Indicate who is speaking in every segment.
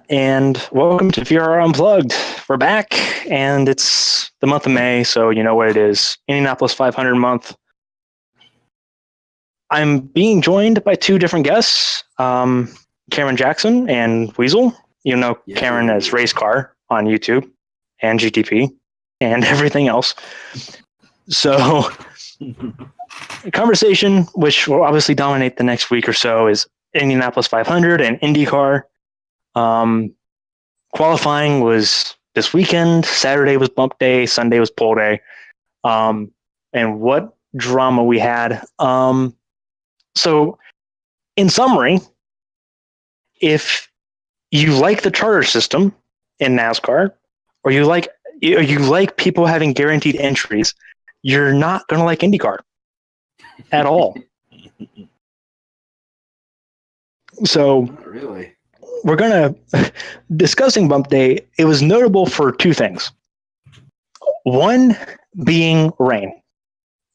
Speaker 1: And welcome to VR Unplugged. We're back, and it's the month of May, so you know what it is. Indianapolis 500 month. I'm being joined by two different guests, Cameron Jackson and Weasel. You know Cameron as Race Car on YouTube and GTP and everything else. So, conversation, which will obviously dominate the next week or so, is Indianapolis 500 and IndyCar. Qualifying was this weekend. Saturday was bump day. Sunday was pole day. And what drama we had. So, in summary, if you like the charter system in NASCAR, or you like people having guaranteed entries, you're not going to like IndyCar at all. So,
Speaker 2: not really.
Speaker 1: We're going to discussing bump day. It was notable for two things. One being rain.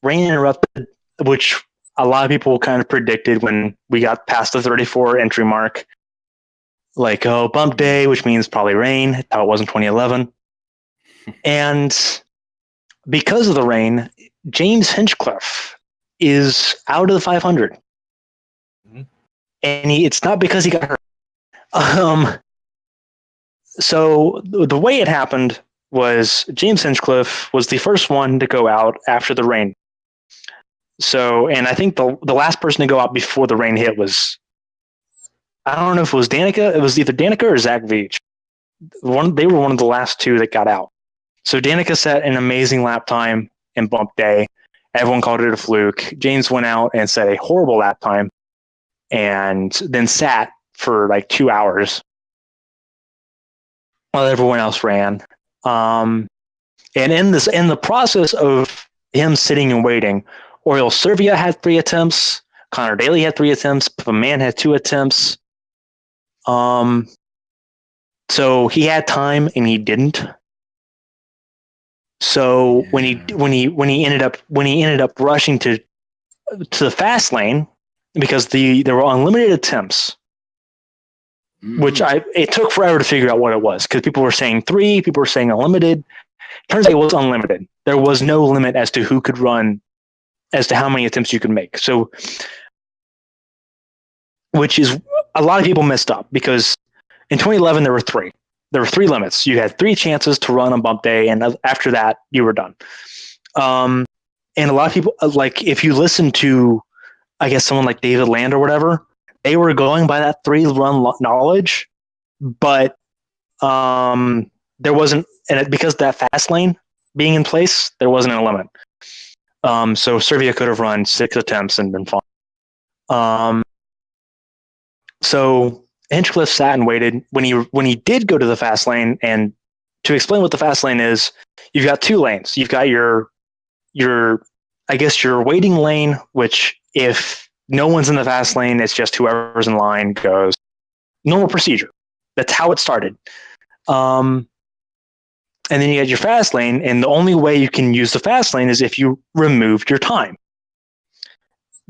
Speaker 1: Rain interrupted, which a lot of people kind of predicted when we got past the 34 entry mark. Like, oh, bump day, which means probably rain. How it was in 2011. And because of the rain, James Hinchcliffe is out of the 500. Mm-hmm. And it's not because he got hurt. So the way it happened was James Hinchcliffe was the first one to go out after the rain. So, and I think the last person to go out before the rain hit was, I don't know if it was Danica. It was either Danica or Zach Veach. They were one of the last two that got out. So Danica set an amazing lap time in bump day. Everyone called it a fluke. James went out and set a horrible lap time and then sat for like 2 hours while everyone else ran. And in the process of him sitting and waiting, Oriol Servia had 3 attempts. Connor Daly had 3 attempts. Pippa Mann had 2 attempts. So he had time and he didn't. So when he ended up rushing to the fast lane, because there were unlimited attempts, which it took forever to figure out what it was, because people were saying 3, people were saying unlimited. Turns out it was unlimited. There was no limit as to who could run, as to how many attempts you could make. So, which is a lot of people messed up, because in 2011 there were 3. There were 3 limits. You had 3 chances to run on bump day, and after that you were done. And a lot of people, like if you listen to, I guess someone like David Land or whatever, they were going by that 3-run knowledge, but there wasn't, and because of that fast lane being in place, there wasn't a limit. So Servia could have run 6 attempts and been fine. So Hinchcliffe sat and waited. When he did go to the fast lane, and to explain what the fast lane is, you've got 2 lanes. You've got your I guess your waiting lane, which if no one's in the fast lane, it's just whoever's in line goes. Normal procedure. That's how it started. And then you had your fast lane, and the only way you can use the fast lane is if you removed your time.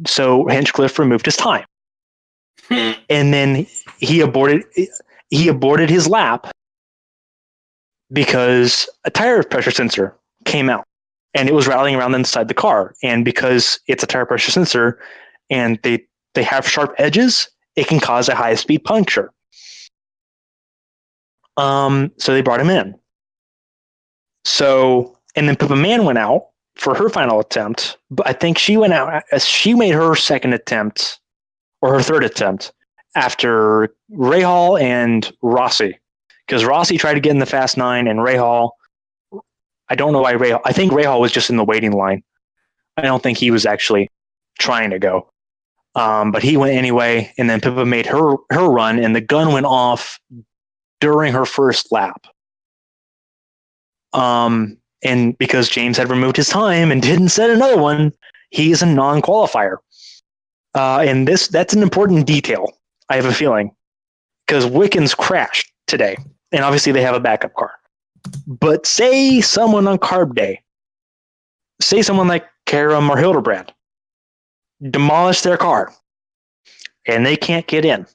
Speaker 1: So Hinchcliffe removed his time. And then he aborted his lap because a tire pressure sensor came out, and it was rattling around inside the car. And because it's a tire pressure sensor and they have sharp edges, it can cause a high speed puncture. So they brought him in. So, and then Pippa Mann went out for her final attempt, but I think she went out as she made her second attempt or her third attempt after Rahal and Rossi, because Rossi tried to get in the Fast 9, and Rahal, I don't know why Rahal, I think Rahal was just in the waiting line. I don't think he was actually trying to go. But he went anyway, and then Pippa made her run, and the gun went off during her first lap. And because James had removed his time and didn't set another one, he is a non-qualifier. And that's an important detail, I have a feeling, because Wickens crashed today, and obviously they have a backup car. But say someone on carb day, say someone like Karam or Hildebrand, demolish their car, and they can't get in.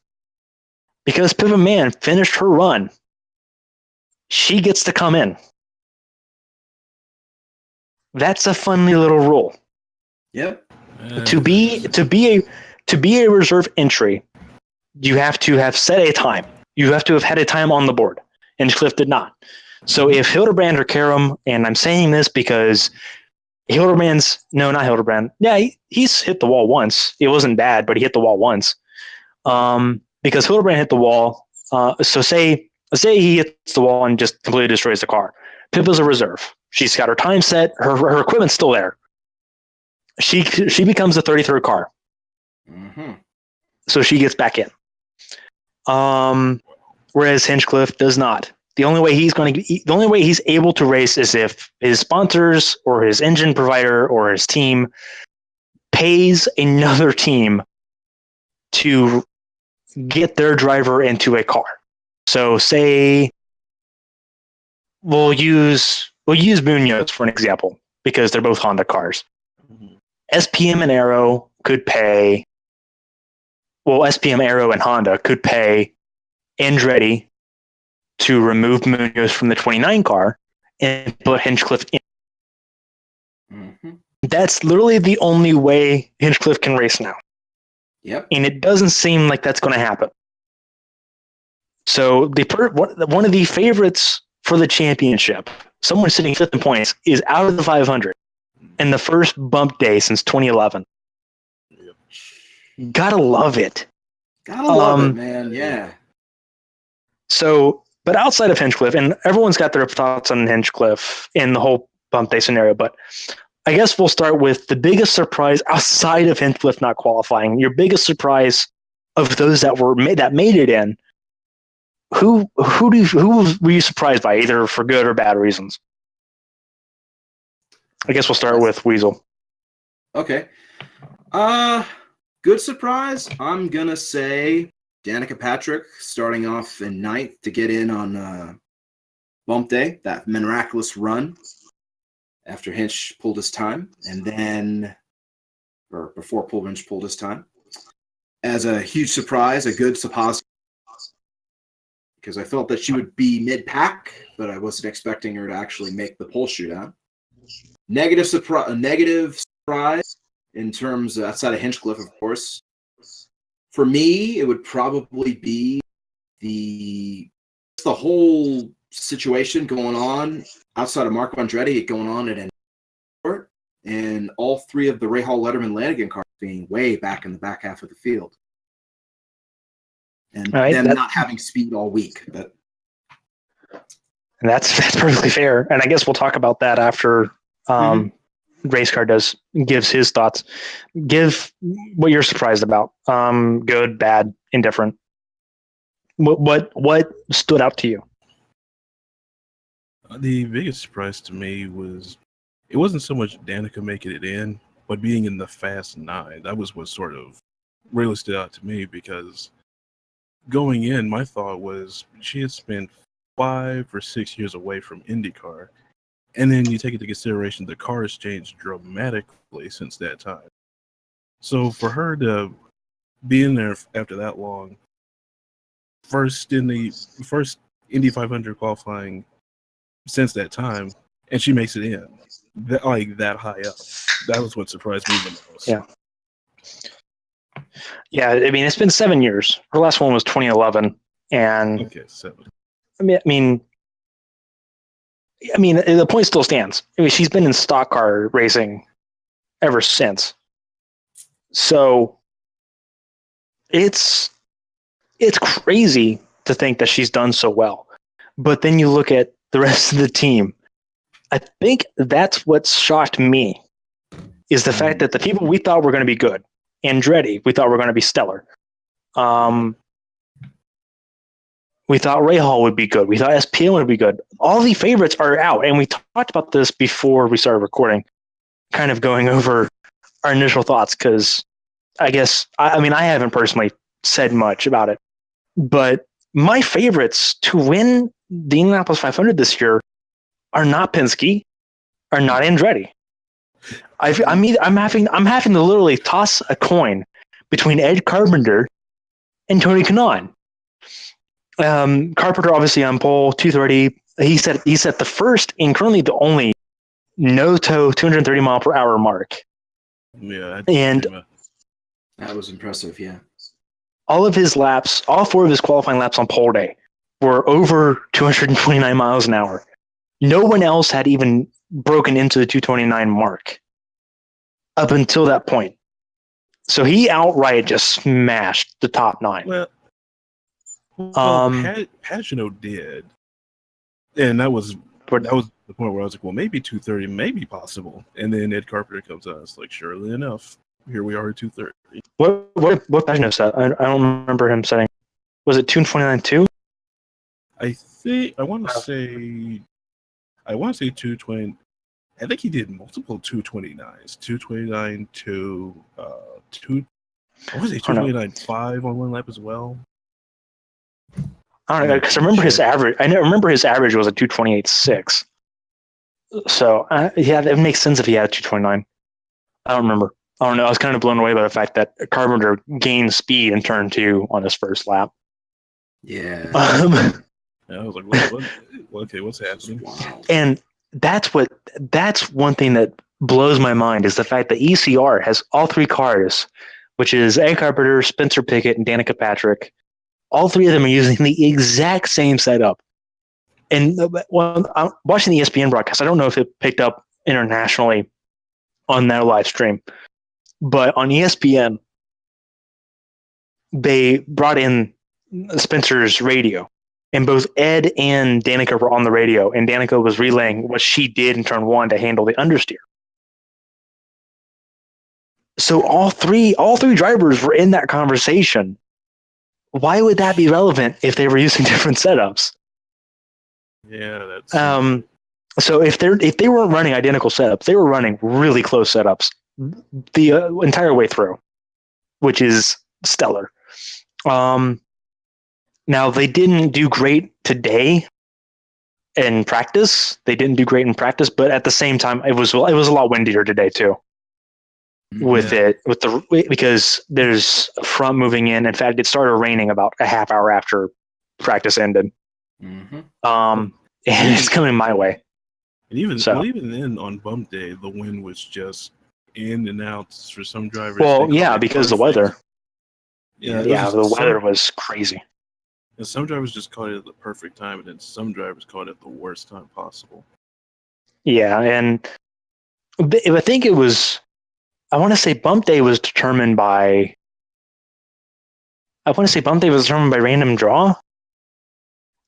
Speaker 1: because Pippa Mann finished her run, she gets to come in. That's a funny little rule.
Speaker 2: Yep.
Speaker 1: To be a reserve entry, you have to have set a time. You have to have had a time on the board. Hinchcliffe did not. So if Hildebrand or Karam, and I'm saying this because not Hildebrand. Yeah, he's hit the wall once. It wasn't bad, but he hit the wall once. Because Hildebrand hit the wall. So say he hits the wall and just completely destroys the car. Pippa's a reserve. She's got her time set. Her equipment's still there. She becomes the 33rd car.
Speaker 2: Mm-hmm.
Speaker 1: So she gets back in. Whereas Hinchcliffe does not. The only way he's able to race is if his sponsors or his engine provider or his team pays another team to get their driver into a car. So say we'll use Munoz for an example because they're both Honda cars. Mm-hmm. SPM and Aero could pay. Well, SPM, Aero, and Honda could pay Andretti to remove Munoz from the 29 car and put Hinchcliffe in. Mm-hmm. That's literally the only way Hinchcliffe can race now.
Speaker 2: Yep.
Speaker 1: And it doesn't seem like that's going to happen. So one of the favorites for the championship, someone sitting fifth in points, is out of the 500 and the first bump day since 2011. Yep. Gotta love it.
Speaker 2: Gotta love it, man. Yeah.
Speaker 1: So, but outside of Hinchcliffe, and everyone's got their thoughts on Hinchcliffe in the whole bump day scenario, but I guess we'll start with the biggest surprise outside of Hinchcliffe not qualifying. Your biggest surprise of those that made it in. Who were you surprised by, either for good or bad reasons? I guess we'll start with Weasel.
Speaker 2: Okay. Good surprise. I'm gonna say Danica Patrick starting off in 9th to get in on bump day, that miraculous run after Hinch pulled his time, and then, or before Hinch pulled his time, as a huge surprise, a good surprise, because I felt that she would be mid-pack, but I wasn't expecting her to actually make the pole shootout. Negative surprise in terms outside of Hinchcliffe, of course. For me, it would probably be the whole situation going on outside of Marco Andretti, going on at Andretti, and all three of the Rahal, Letterman, Lanigan cars being way back in the back half of the field, and them not having speed all week. And
Speaker 1: that's perfectly fair. And I guess we'll talk about that after Race Car gives his thoughts. Give what you're surprised about. Good, bad, indifferent. What stood out to you?
Speaker 3: The biggest surprise to me was it wasn't so much Danica making it in, but being in the Fast 9. That was what sort of really stood out to me, because going in, my thought was she had spent 5 or 6 years away from IndyCar. And then you take into consideration the car has changed dramatically since that time. So for her to be in there after that long, first Indy 500 qualifying since that time, and she makes it in that high up. That was what surprised me the most.
Speaker 1: Yeah. I mean, it's been 7 years. Her last one was 2011, and
Speaker 3: okay, 7.
Speaker 1: I mean, the point still stands. I mean, she's been in stock car racing ever since. So it's crazy to think that she's done so well. But then you look at the rest of the team. I think that's what shocked me, is the fact that the people we thought were going to be good, Andretti, we thought were going to be stellar. We thought Rahal would be good. We thought SPM would be good. All the favorites are out, and we talked about this before we started recording, kind of going over our initial thoughts, because I guess, I haven't personally said much about it, but my favorites to win the Indianapolis 500 this year are not Penske, are not Andretti. I'm having to literally toss a coin between Ed Carpenter and Tony Kanaan. Carpenter obviously on pole, 230. He set the first and currently the only no-toe 230 mile per hour mark.
Speaker 3: Yeah,
Speaker 1: And
Speaker 2: that was impressive. Yeah.
Speaker 1: all four of his qualifying laps on pole day were over 229 miles an hour. No one else had even broken into the 229 mark up until that point. So he outright just smashed the top 9.
Speaker 3: Well, Pagano did, and that was the point where I was like, well, maybe 230 may be possible. And then Ed Carpenter comes out. It's like, surely enough, here we are at 230.
Speaker 1: What Pagano set? I don't remember him setting. Was it 229 too?
Speaker 3: I want to say 220. I think he did multiple 229s. 229 to I want to say 229.5 on one lap as well.
Speaker 1: I don't know, because I remember his average. I remember his average was a 228.6. So yeah, it makes sense if he had a 229. I don't remember. I don't know. I was kind of blown away by the fact that Carpenter gained speed in turn 2 on his first lap.
Speaker 2: Yeah.
Speaker 3: I was like, okay, what's happening?
Speaker 2: Wow.
Speaker 1: And that's one thing that blows my mind is the fact that ECR has all 3 cars, which is Ed Carpenter, Spencer Pickett, and Danica Patrick. All 3 of them are using the exact same setup. And when I'm watching the ESPN broadcast, I don't know if it picked up internationally on their live stream, but on ESPN, they brought in Spencer's radio. And both Ed and Danica were on the radio, and Danica was relaying what she did in turn 1 to handle the understeer. So all three drivers were in that conversation. Why would that be relevant if they were using different setups?
Speaker 3: Yeah, that's.
Speaker 1: So if they weren't running identical setups, they were running really close setups the entire way through, which is stellar. Now they didn't do great today in practice. But at the same time, it was a lot windier today too. Because there's a front moving in. In fact, it started raining about a half hour after practice ended.
Speaker 2: Mm-hmm.
Speaker 1: And it's coming my way.
Speaker 3: And even then on bump day, the wind was just in and out for some drivers.
Speaker 1: Well, yeah, because the weather.
Speaker 3: Yeah,
Speaker 1: the weather was crazy.
Speaker 3: And some drivers just caught it at the perfect time, and then some drivers caught it at the worst time possible. Yeah, and I think it was. I want to say bump day was determined by random draw.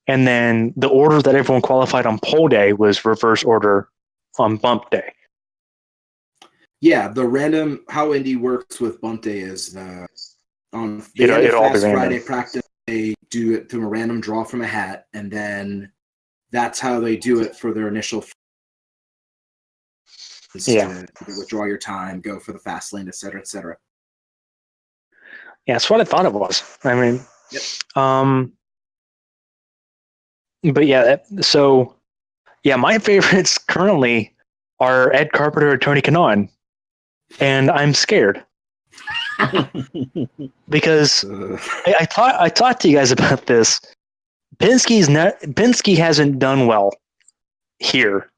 Speaker 3: And then the order that everyone qualified on pole day was reverse order on bump day.
Speaker 2: Yeah, the random, how Indy works with bump day is on the
Speaker 1: end of
Speaker 2: Fast Friday practice, they do it through a random draw from a hat, and then that's how they do it for their initial to withdraw your time, go for the fast lane, et cetera, et cetera.
Speaker 1: Yeah, that's what I thought it was. I mean,
Speaker 2: yep.
Speaker 1: But yeah, so yeah, my favorites currently are Ed Carpenter or Tony Kanaan, and I'm scared because I talked to you guys about this. Penske hasn't done well here.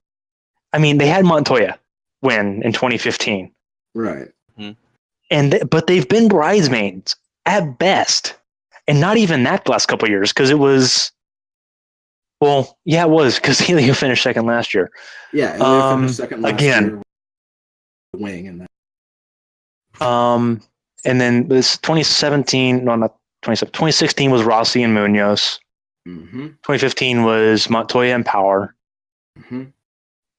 Speaker 1: I mean, they had Montoya win in 2015,
Speaker 2: right?
Speaker 1: But they've been bridesmaids at best, and not even that the last couple of years because it was. Well, yeah, it was because Helio finished second last year.
Speaker 2: Yeah, Helio finished second last year. Wing and
Speaker 1: that. And then this 2017, no, not 2017. 2016 was Rossi and Munoz.
Speaker 2: Mm-hmm.
Speaker 1: 2015 was Montoya and Power.
Speaker 2: Mm-hmm.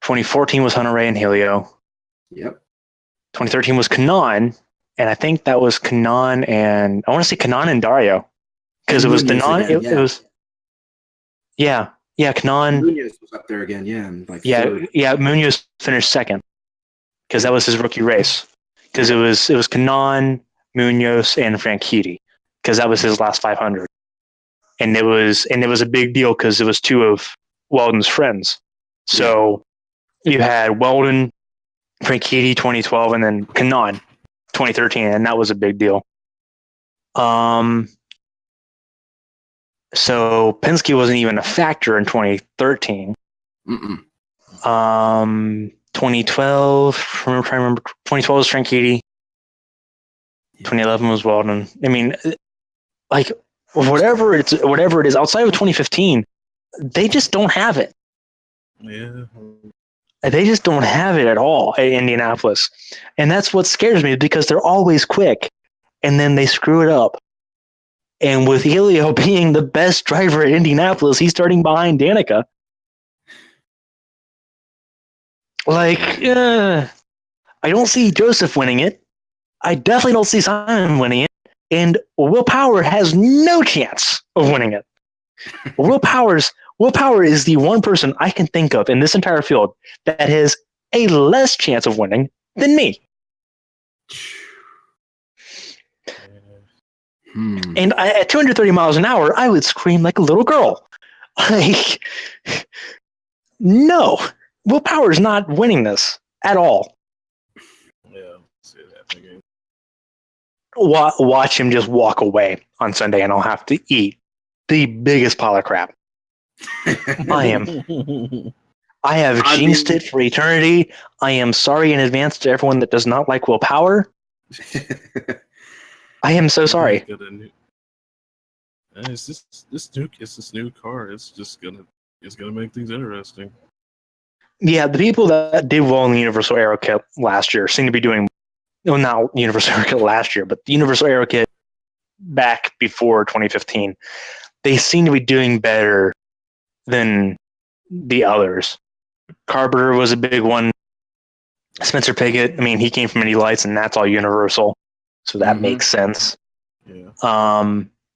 Speaker 1: 2014 was Hunter-Reay and Helio.
Speaker 2: Yep.
Speaker 1: 2013 was Kanaan, and I think that was Kanaan and I want to say Kanaan and Dario because it was the non. It was. Yeah, Kanaan.
Speaker 2: Munoz was up there again, and
Speaker 1: third. Munoz finished second because that was his rookie race. Because it was Kanaan, Munoz, and Franchitti because that was his last 500, and it was a big deal because it was 2 of Weldon's friends. So you had Weldon, Franchitti 2012, and then Kanaan 2013, and that was a big deal. So Penske wasn't even a factor in 2013. 2012, I'm trying to remember. 2012 was Franchitti. 2011 was Weldon. I mean, like whatever it is outside of 2015, they just don't have it.
Speaker 3: Yeah.
Speaker 1: They just don't have it at all at Indianapolis, and that's what scares me because they're always quick, and then they screw it up. And with Helio being the best driver at Indianapolis, he's starting behind Danica. Like, I don't see Joseph winning it. I definitely don't see Simon winning it. And Will Power has no chance of winning it. Will Power is the one person I can think of in this entire field that has a less chance of winning than me. And at 230 miles an hour, I would scream like a little girl. Like, no, Will Power is not winning this at all.
Speaker 3: Yeah, see that again.
Speaker 1: Watch him just walk away on Sunday, and I'll have to eat the biggest pile of crap. I have jinxed it for eternity. I am sorry in advance to everyone that does not like Will Power. I am so sorry.
Speaker 3: It's this new car. It's gonna make things interesting.
Speaker 1: Yeah, the people that did well in the Universal Aero Kit last year seem to be doing, well, not Universal Aero Kit last year, but the Universal Aero Kit back before 2015. They seem to be doing better than the others. Carpenter was a big one. Spencer Piggott, I mean, he came from Indy Lights, and that's all Universal, so that makes sense.
Speaker 3: Yeah.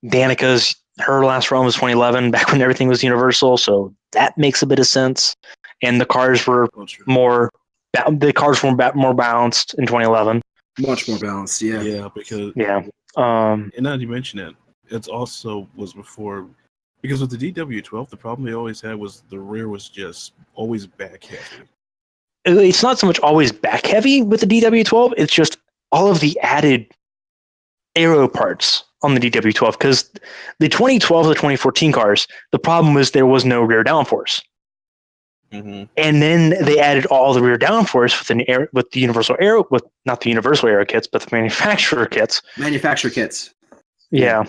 Speaker 1: Danica's, her last run was 2011, back when everything was Universal, so that makes a bit of sense. And the cars were more balanced in 2011.
Speaker 2: Much more balanced, yeah.
Speaker 3: Yeah, because
Speaker 1: and
Speaker 3: now you mention it, it's also was before, because with the DW12, the problem they always had was the rear was just always back heavy.
Speaker 1: It's not so much always back heavy with the DW12, it's just all of the added aero parts on the DW12, because the 2012 to 2014 cars, the problem was there was no rear downforce.
Speaker 3: Mm-hmm.
Speaker 1: And then they added all the rear downforce with the Universal Aero, with not the Universal Aero kits, but the manufacturer kits.
Speaker 2: Manufacturer kits.
Speaker 1: Yeah.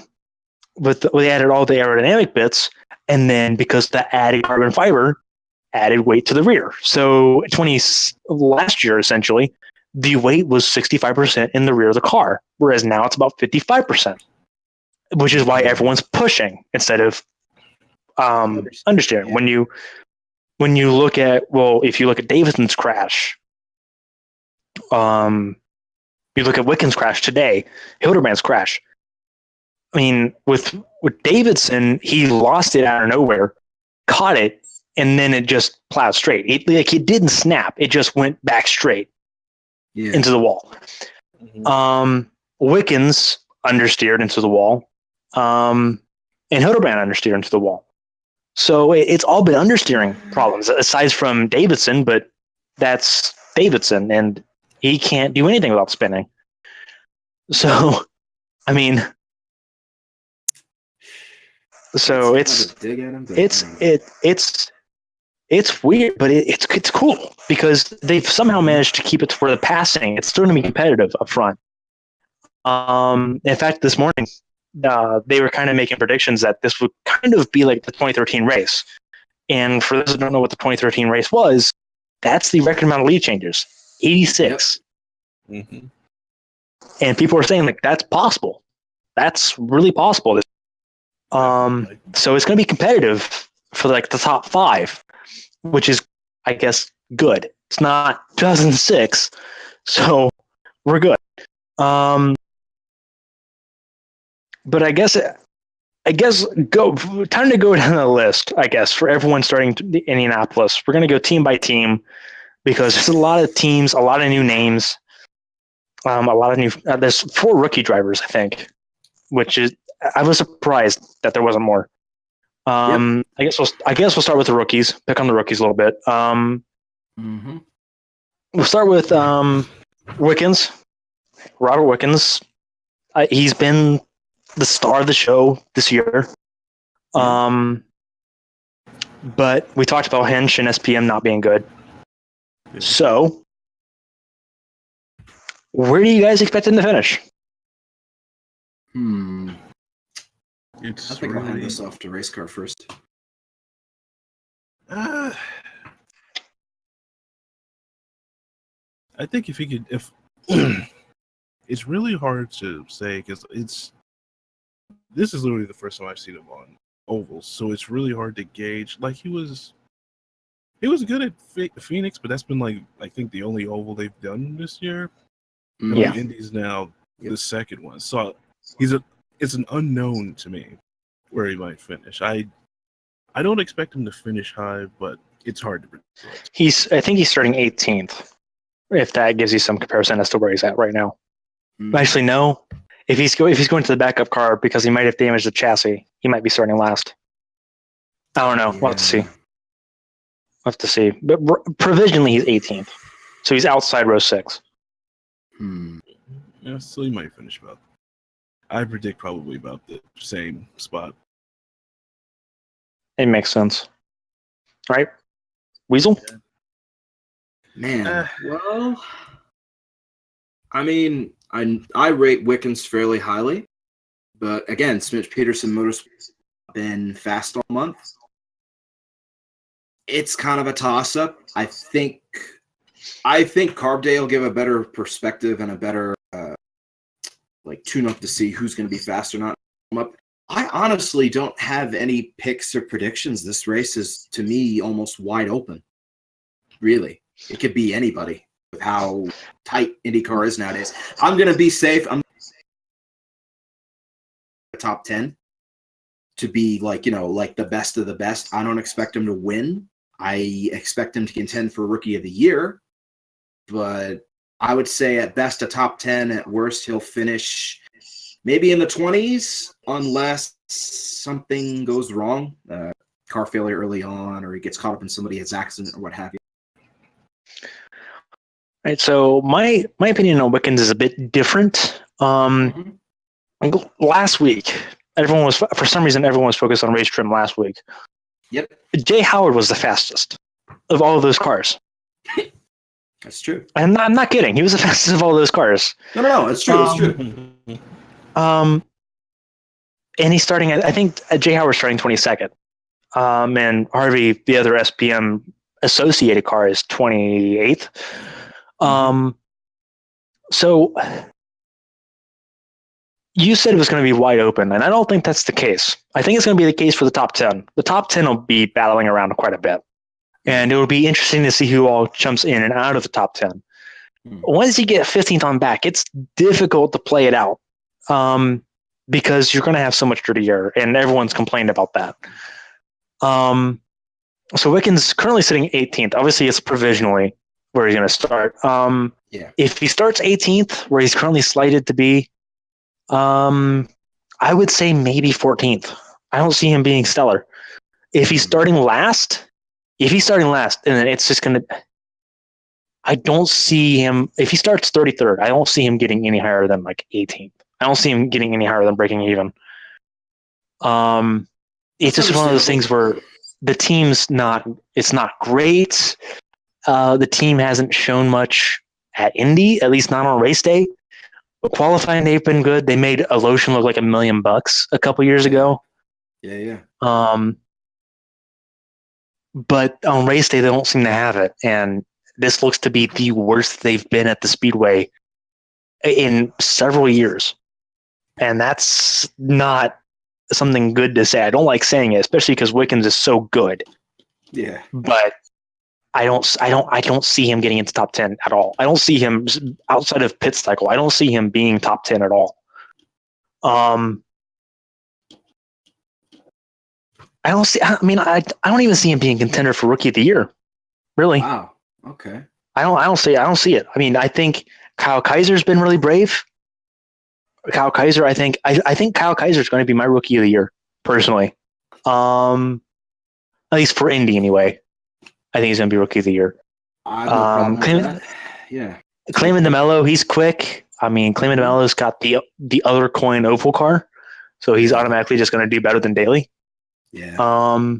Speaker 1: We added all the aerodynamic bits, and then because the added carbon fiber added weight to the rear. So last year, essentially, the weight was 65% in the rear of the car, whereas now it's about 55%, which is why everyone's pushing instead of understeering.
Speaker 2: Yeah.
Speaker 1: When you look at, if you look at Davidson's crash, you look at Wickens' crash today, Hildebrandt's crash. I mean, with Davidson, he lost it out of nowhere, caught it, and then it just plowed straight. It didn't snap; it just went back straight into the wall. Mm-hmm. Wickens understeered into the wall, and Hildebrand understeered into the wall. So it's all been understeering problems, aside from Davidson, but that's Davidson, and he can't do anything without spinning. So, I mean, it's weird, but it's cool because they've somehow managed to keep it for the passing. It's still going to be competitive up front. In fact, this morning, they were kind of making predictions that this would kind of be like the 2013 race. And for those who don't know what the 2013 race was, that's the record amount of lead changes, 86.
Speaker 3: Yep. Mm-hmm.
Speaker 1: And people are saying, like, that's possible. That's really possible. So it's going to be competitive for like the top 5, which is, I guess, good. It's not 2006, so we're good. But I guess time to go down the list, I guess, for everyone starting Indianapolis. We're going to go team by team because there's a lot of teams, a lot of new names, a lot of new. There's 4 rookie drivers, I think, which is I was surprised that there wasn't more. I guess we'll start with the rookies. Pick on the rookies a little bit. We'll start with Wickens, Robert Wickens. He's been the star of the show this year. But we talked about Hinch and SPM not being good.
Speaker 3: Yeah.
Speaker 1: So, where do you guys expect him to finish?
Speaker 3: It's
Speaker 2: I think I'll hand
Speaker 3: really,
Speaker 2: this off to Race Car first.
Speaker 3: I think if he could, if it's really hard to say because this is literally the first time I've seen him on ovals, so it's really hard to gauge. Like he was good at Phoenix, but that's been like I think the only oval they've done this year. And
Speaker 1: Yeah.
Speaker 3: Indy's now
Speaker 2: Yep.
Speaker 3: the second one, so it's an unknown to me where he might finish. I don't expect him to finish high, but it's hard to predict.
Speaker 1: I think he's starting 18th. If that gives you some comparison as to where he's at right now. Actually, no. If he's going to the backup car because he might have damaged the chassis, he might be starting last. I don't know. We'll have to see. We'll have to see. But provisionally, he's 18th, so he's outside row 6.
Speaker 3: Yeah, so he might finish about. I predict probably about the same spot.
Speaker 1: It makes sense, right? Weasel.
Speaker 2: Man, well, I mean, I rate Wickens fairly highly, but again, Smith Peterson Motorsports been fast all month. It's kind of a toss-up. I think Carb Day will give a better perspective and a better tune-up to see who's going to be fast or not. I honestly don't have any picks or predictions. This race is, to me, almost wide open. Really. It could be anybody with how tight IndyCar is nowadays. I'm going to be safe. I'm top 10 to be like the best of the best. I don't expect him to win. I expect him to contend for Rookie of the Year. But I would say at best a top 10. At worst, he'll finish maybe in the 20s unless something goes wrong. Car failure early on, or he gets caught up in somebody else's accident or what have you.
Speaker 1: Right, so my opinion on Wickens is a bit different. Last week, everyone was focused on race trim last week.
Speaker 2: Yep,
Speaker 1: Jay Howard was the fastest of all of those cars.
Speaker 2: that's true.
Speaker 1: And I'm not kidding. He was the fastest of all those cars.
Speaker 2: No, it's true. It's true.
Speaker 1: And he's starting. I think Jay Howard's starting 22nd. And Harvey, the other SPM associated car, is 28th. So you said it was going to be wide open, and I don't think that's the case. I think it's going to be the case for the top 10. The top 10 will be battling around quite a bit, and it will be interesting to see who all jumps in and out of the top 10. Once you get 15th on back, it's difficult to play it out because you're going to have so much dirty air, and everyone's complained about that. So Wickens currently sitting 18th. Obviously, it's provisionally where he's going to start. If he starts 18th, where he's currently slated to be, I would say maybe 14th. I don't see him being stellar. If he's starting last, and then it's just going to. I don't see him. If he starts 33rd, I don't see him getting any higher than like 18th. I don't see him getting any higher than breaking even. It's just one of those things where the team's not. It's not great. The team hasn't shown much at Indy, at least not on race day. But qualifying, they've been good. They made Alotion look like $1 million a couple years ago.
Speaker 2: Yeah.
Speaker 1: But on race day, they don't seem to have it, and this looks to be the worst they've been at the Speedway in several years, and that's not something good to say. I don't like saying it, especially because Wickens is so good.
Speaker 2: Yeah,
Speaker 1: but I don't see him getting into top 10 at all. I don't see him outside of pit cycle. I don't see him being top 10 at all. I don't see. I mean, I don't even see him being contender for Rookie of the Year. Really?
Speaker 2: Wow. Okay.
Speaker 1: I don't see it. I mean, I think Kyle Kaiser's been really brave. Kyle Kaiser, I think Kyle Kaiser is going to be my Rookie of the Year personally. At least for Indy anyway. I think he's going to be Rookie of the Year.
Speaker 2: Claiming
Speaker 1: DeMello, he's quick. I mean, Claiming DeMello's got the other coin oval car, so he's automatically just going to do better than Daly.
Speaker 2: Yeah.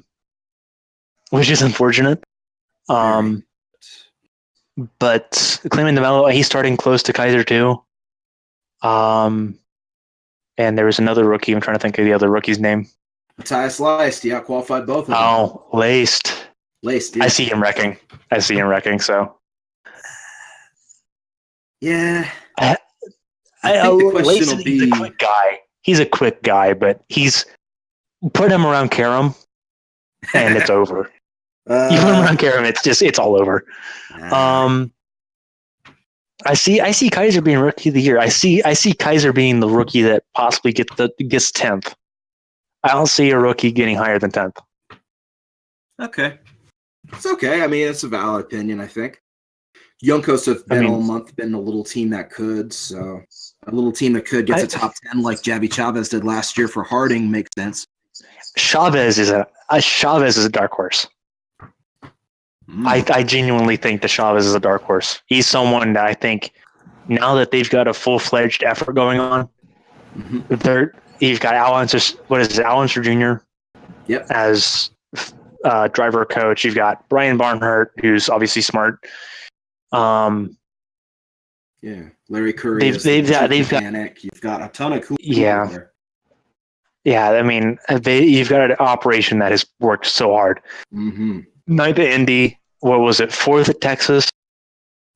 Speaker 1: Which is unfortunate.
Speaker 2: Very.
Speaker 1: But Clement DeMello, he's starting close to Kaiser too. And there was another rookie. I'm trying to think of the other rookie's name.
Speaker 2: Matthias Leist, he outqualified both of them.
Speaker 1: Oh, Laced.
Speaker 2: Yeah.
Speaker 1: I see him wrecking. So
Speaker 2: yeah.
Speaker 1: I
Speaker 2: think the question will
Speaker 1: he's
Speaker 2: be-
Speaker 1: a quick guy. He's a quick guy, but he's put him around Karam, and it's over. You put him around Karam, it's all over. I see Kaiser being rookie of the year. I see Kaiser being the rookie that possibly gets 10th. I don't see a rookie getting higher than 10th.
Speaker 2: Okay. It's okay. I mean, it's a valid opinion, I think. Yonkos have been all month, been a little team that could, so a little team that could get to top 10 like Javi Chavez did last year for Harding makes sense.
Speaker 1: Chavez is a dark horse. I genuinely think that Chavez is a dark horse. He's someone that I think now that they've got a full-fledged effort going on, you've got Al Unser Jr.
Speaker 2: Yep.
Speaker 1: as driver coach. You've got Brian Barnhart, who's obviously smart.
Speaker 2: Larry Curry. They've got. You've got a ton of cool.
Speaker 1: There. Yeah, I mean, you've got an operation that has worked so hard. Ninth at Indy. What was it? 4th at Texas.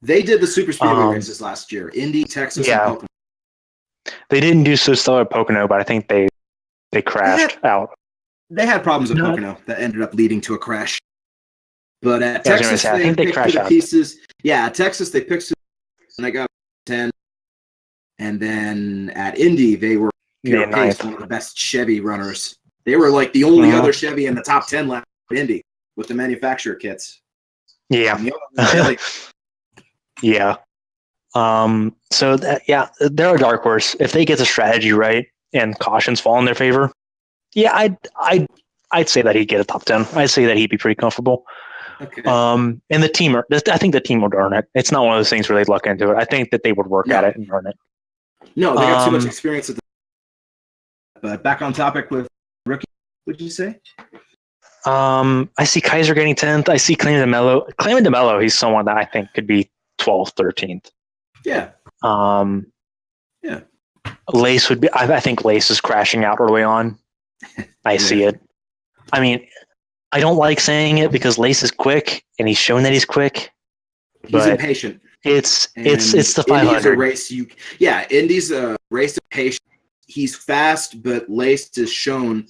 Speaker 2: They did the super speedway races last year. Indy, Texas, and Pocono.
Speaker 1: They didn't do so stellar at Pocono, but I think they crashed out.
Speaker 2: They had problems at Pocono that ended up leading to a crash. But at Texas,
Speaker 1: I think they crashed out.
Speaker 2: Pieces. Yeah, at Texas, they picked and they got 10. And then at Indy, they were one of the best Chevy runners. They were like the only other Chevy in the top 10 lap at Indy with the manufacturer kits.
Speaker 1: Yeah. Yeah. So they're a dark horse. If they get the strategy right and cautions fall in their favor, I'd say that he'd get a top 10. I'd say that he'd be pretty comfortable.
Speaker 2: Okay.
Speaker 1: And the team, I think the team would earn it. It's not one of those things where they'd luck into it. I think that they would work at it and earn it.
Speaker 2: No, they got too much experience at but back on topic with rookie, would you say?
Speaker 1: I see Kaiser getting 10th. I see Clement DeMello, he's someone that I think could be 12th, 13th.
Speaker 2: Yeah.
Speaker 1: Lace would be. I think Lace is crashing out early on. I see it. I mean, I don't like saying it because Lace is quick, and he's shown that he's quick.
Speaker 2: He's impatient.
Speaker 1: It's the 500.
Speaker 2: Indy's a race. Indy's a race of patience. He's fast, but Lace is shown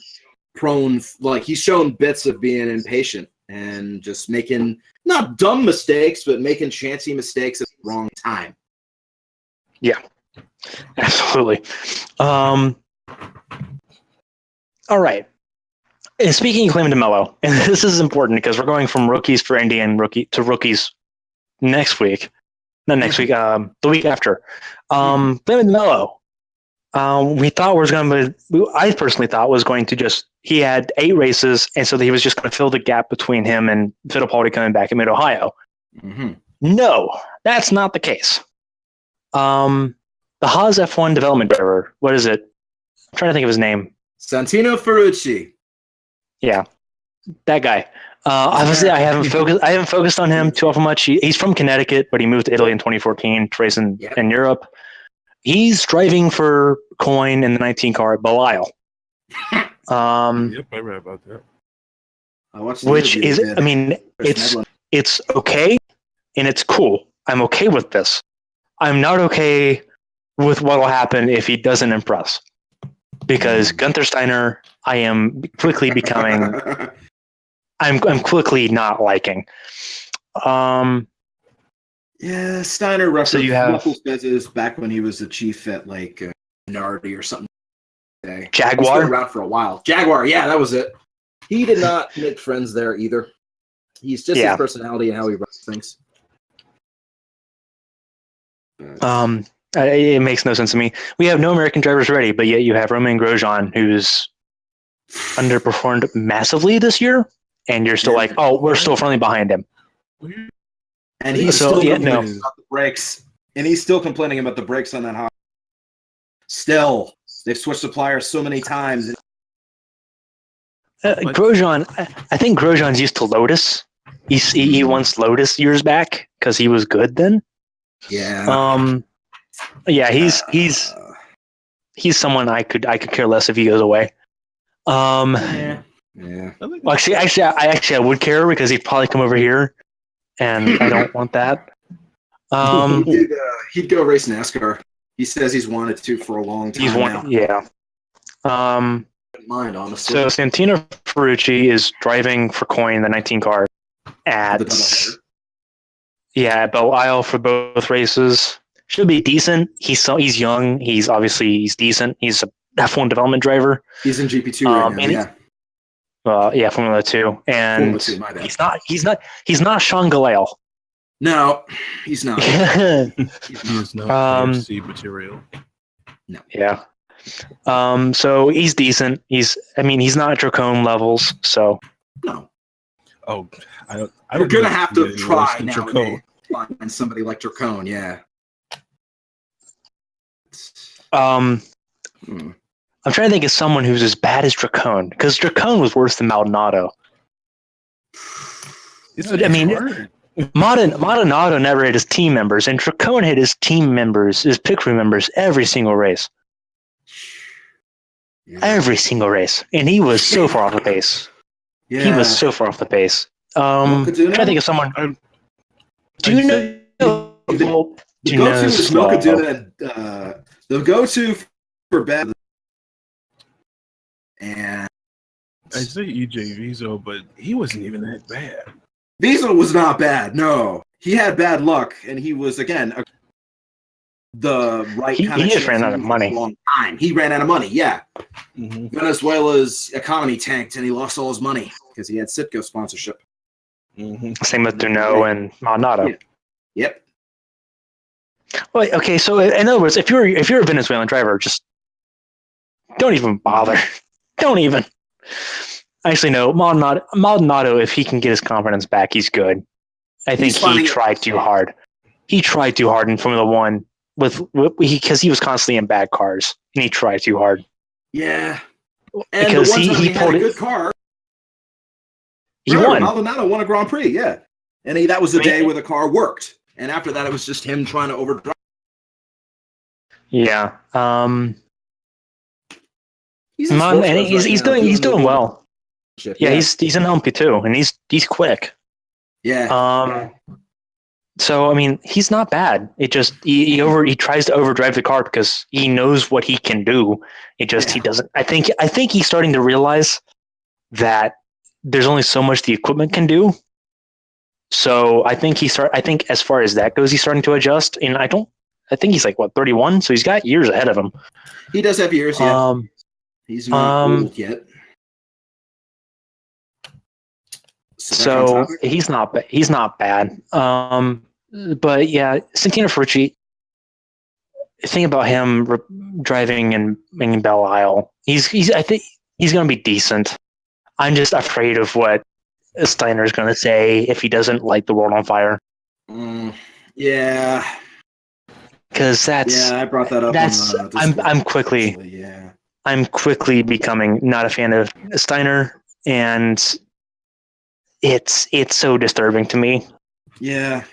Speaker 2: he's shown bits of being impatient and just making not dumb mistakes, but making chancy mistakes at the wrong time.
Speaker 1: Yeah, absolutely. All right. And speaking of Clement DeMello, and this is important because we're going from rookies for Indy and rookies next week. Not next week, the week after. Clement DeMello. I personally thought was going to he had 8 races, and so he was just going to fill the gap between him and Fittipaldi coming back in Mid-Ohio. No, that's not the case. The Haas F1 development driver, what is it? I'm trying to think of his name.
Speaker 2: Santino Ferrucci.
Speaker 1: Yeah, that guy. Obviously, I haven't focused on him too often much. He's from Connecticut, but he moved to Italy in 2014 to race in Europe. He's driving for Coyne in the 19 car at Belial.
Speaker 3: Yep, I read about that.
Speaker 1: Which is, I mean, it's okay and it's cool. I'm okay with this. I'm not okay with what will happen if he doesn't impress. Because Gunther Steiner, I am quickly becoming. I'm quickly not liking.
Speaker 2: Yeah, Steiner ruffled
Speaker 1: So you have
Speaker 2: feathers back when he was the chief at like Nardi or something.
Speaker 1: Jaguar.
Speaker 2: He's been around for a while. Jaguar, yeah, that was it. He did not make friends there either. He's just his personality and how he runs things.
Speaker 1: It makes no sense to me. We have no American drivers ready, but yet you have Romain Grosjean, who's underperformed massively this year, and you're still like, oh, we're still firmly behind him.
Speaker 2: And he's still complaining about the brakes. And he's still complaining about the brakes on that Haas. Still, they've switched suppliers so many times.
Speaker 1: Grosjean, I think Grosjean's used to Lotus. He wants Lotus years back because he was good then.
Speaker 2: Yeah.
Speaker 1: Yeah, he's someone I could care less if he goes away.
Speaker 2: Yeah.
Speaker 1: Well, actually, I would care because he'd probably come over here, and I don't want that.
Speaker 2: He'd go race NASCAR. He says he's wanted to for a long time now.
Speaker 1: Yeah.
Speaker 2: Wouldn't mind, honestly.
Speaker 1: So Santino Ferrucci is driving for Coin, the 19 car, at
Speaker 2: The doubleheader.
Speaker 1: Belle Isle for both races. Should be decent. He's young. He's decent. He's a F1 development driver.
Speaker 2: He's in GP2 right now.
Speaker 1: Yeah. Formula 2, and
Speaker 2: Formula 2, my bad.
Speaker 1: he's not Sean Galale.
Speaker 2: No, he's not.
Speaker 3: He is not KFC material.
Speaker 2: No.
Speaker 1: Yeah. So he's decent. He's not Dracone levels. So
Speaker 2: No.
Speaker 3: Oh, I don't.
Speaker 2: You're gonna have to try
Speaker 3: now.
Speaker 2: to find somebody like Dracone. Yeah.
Speaker 1: I'm trying to think of someone who's as bad as Dracone, because Dracone was worse than Maldonado. Maldonado never hit his team members, and Dracone hit his pit crew members every single race.
Speaker 2: Yeah.
Speaker 1: Every single race, and he was so far off the pace.
Speaker 2: Yeah.
Speaker 1: He was so far off the pace. I'm trying to think of someone. Do you know?
Speaker 2: The go-to is Milkaduna. The go-to for bad. And
Speaker 3: I'd say EJ Vizo, but he wasn't even that bad.
Speaker 2: Vizo was not bad. No, he had bad luck, and he was again the right kind of.
Speaker 1: He just ran out of money.
Speaker 2: For a long time. He ran out of money. Yeah.
Speaker 3: Mm-hmm.
Speaker 2: Venezuela's economy tanked, and he lost all his money because he had Citgo sponsorship.
Speaker 3: Mm-hmm.
Speaker 1: Same with Duno and Maldonado.
Speaker 2: Yeah. Yep.
Speaker 1: Well, okay, so in other words, if you're a Venezuelan driver, just don't even bother. Don't even. Actually, no. Maldonado, if he can get his confidence back, he's good. I think he tried too hard. He tried too hard in Formula One because he was constantly in bad cars, and he tried too hard.
Speaker 2: Yeah. And
Speaker 1: because
Speaker 2: the one time
Speaker 1: he
Speaker 2: had a good car.
Speaker 1: He won.
Speaker 2: Maldonado won a Grand Prix, yeah. And that was the day where the car worked. And after that, it was just him trying to overdrive.
Speaker 1: Yeah.
Speaker 2: He's
Speaker 1: doing well. Yeah, he's in LMP2, and he's quick.
Speaker 2: Yeah.
Speaker 1: So I mean, he's not bad. It just he tries to overdrive the car because he knows what he can do. He doesn't. I think he's starting to realize that there's only so much the equipment can do. So I think as far as that goes, he's starting to adjust. And I think he's like 31, so he's got years ahead of him.
Speaker 2: He does have years, yeah. He's not old yet.
Speaker 1: So he's not bad. But yeah, Santino Ferrucci. The thing about him driving in Belle Isle, I think he's going to be decent. I'm just afraid of what Steiner's going to say if he doesn't light the world on fire.
Speaker 2: Yeah.
Speaker 1: Because
Speaker 2: I brought that up.
Speaker 1: I'm quickly becoming not a fan of Steiner, and it's so disturbing to me.
Speaker 2: Yeah.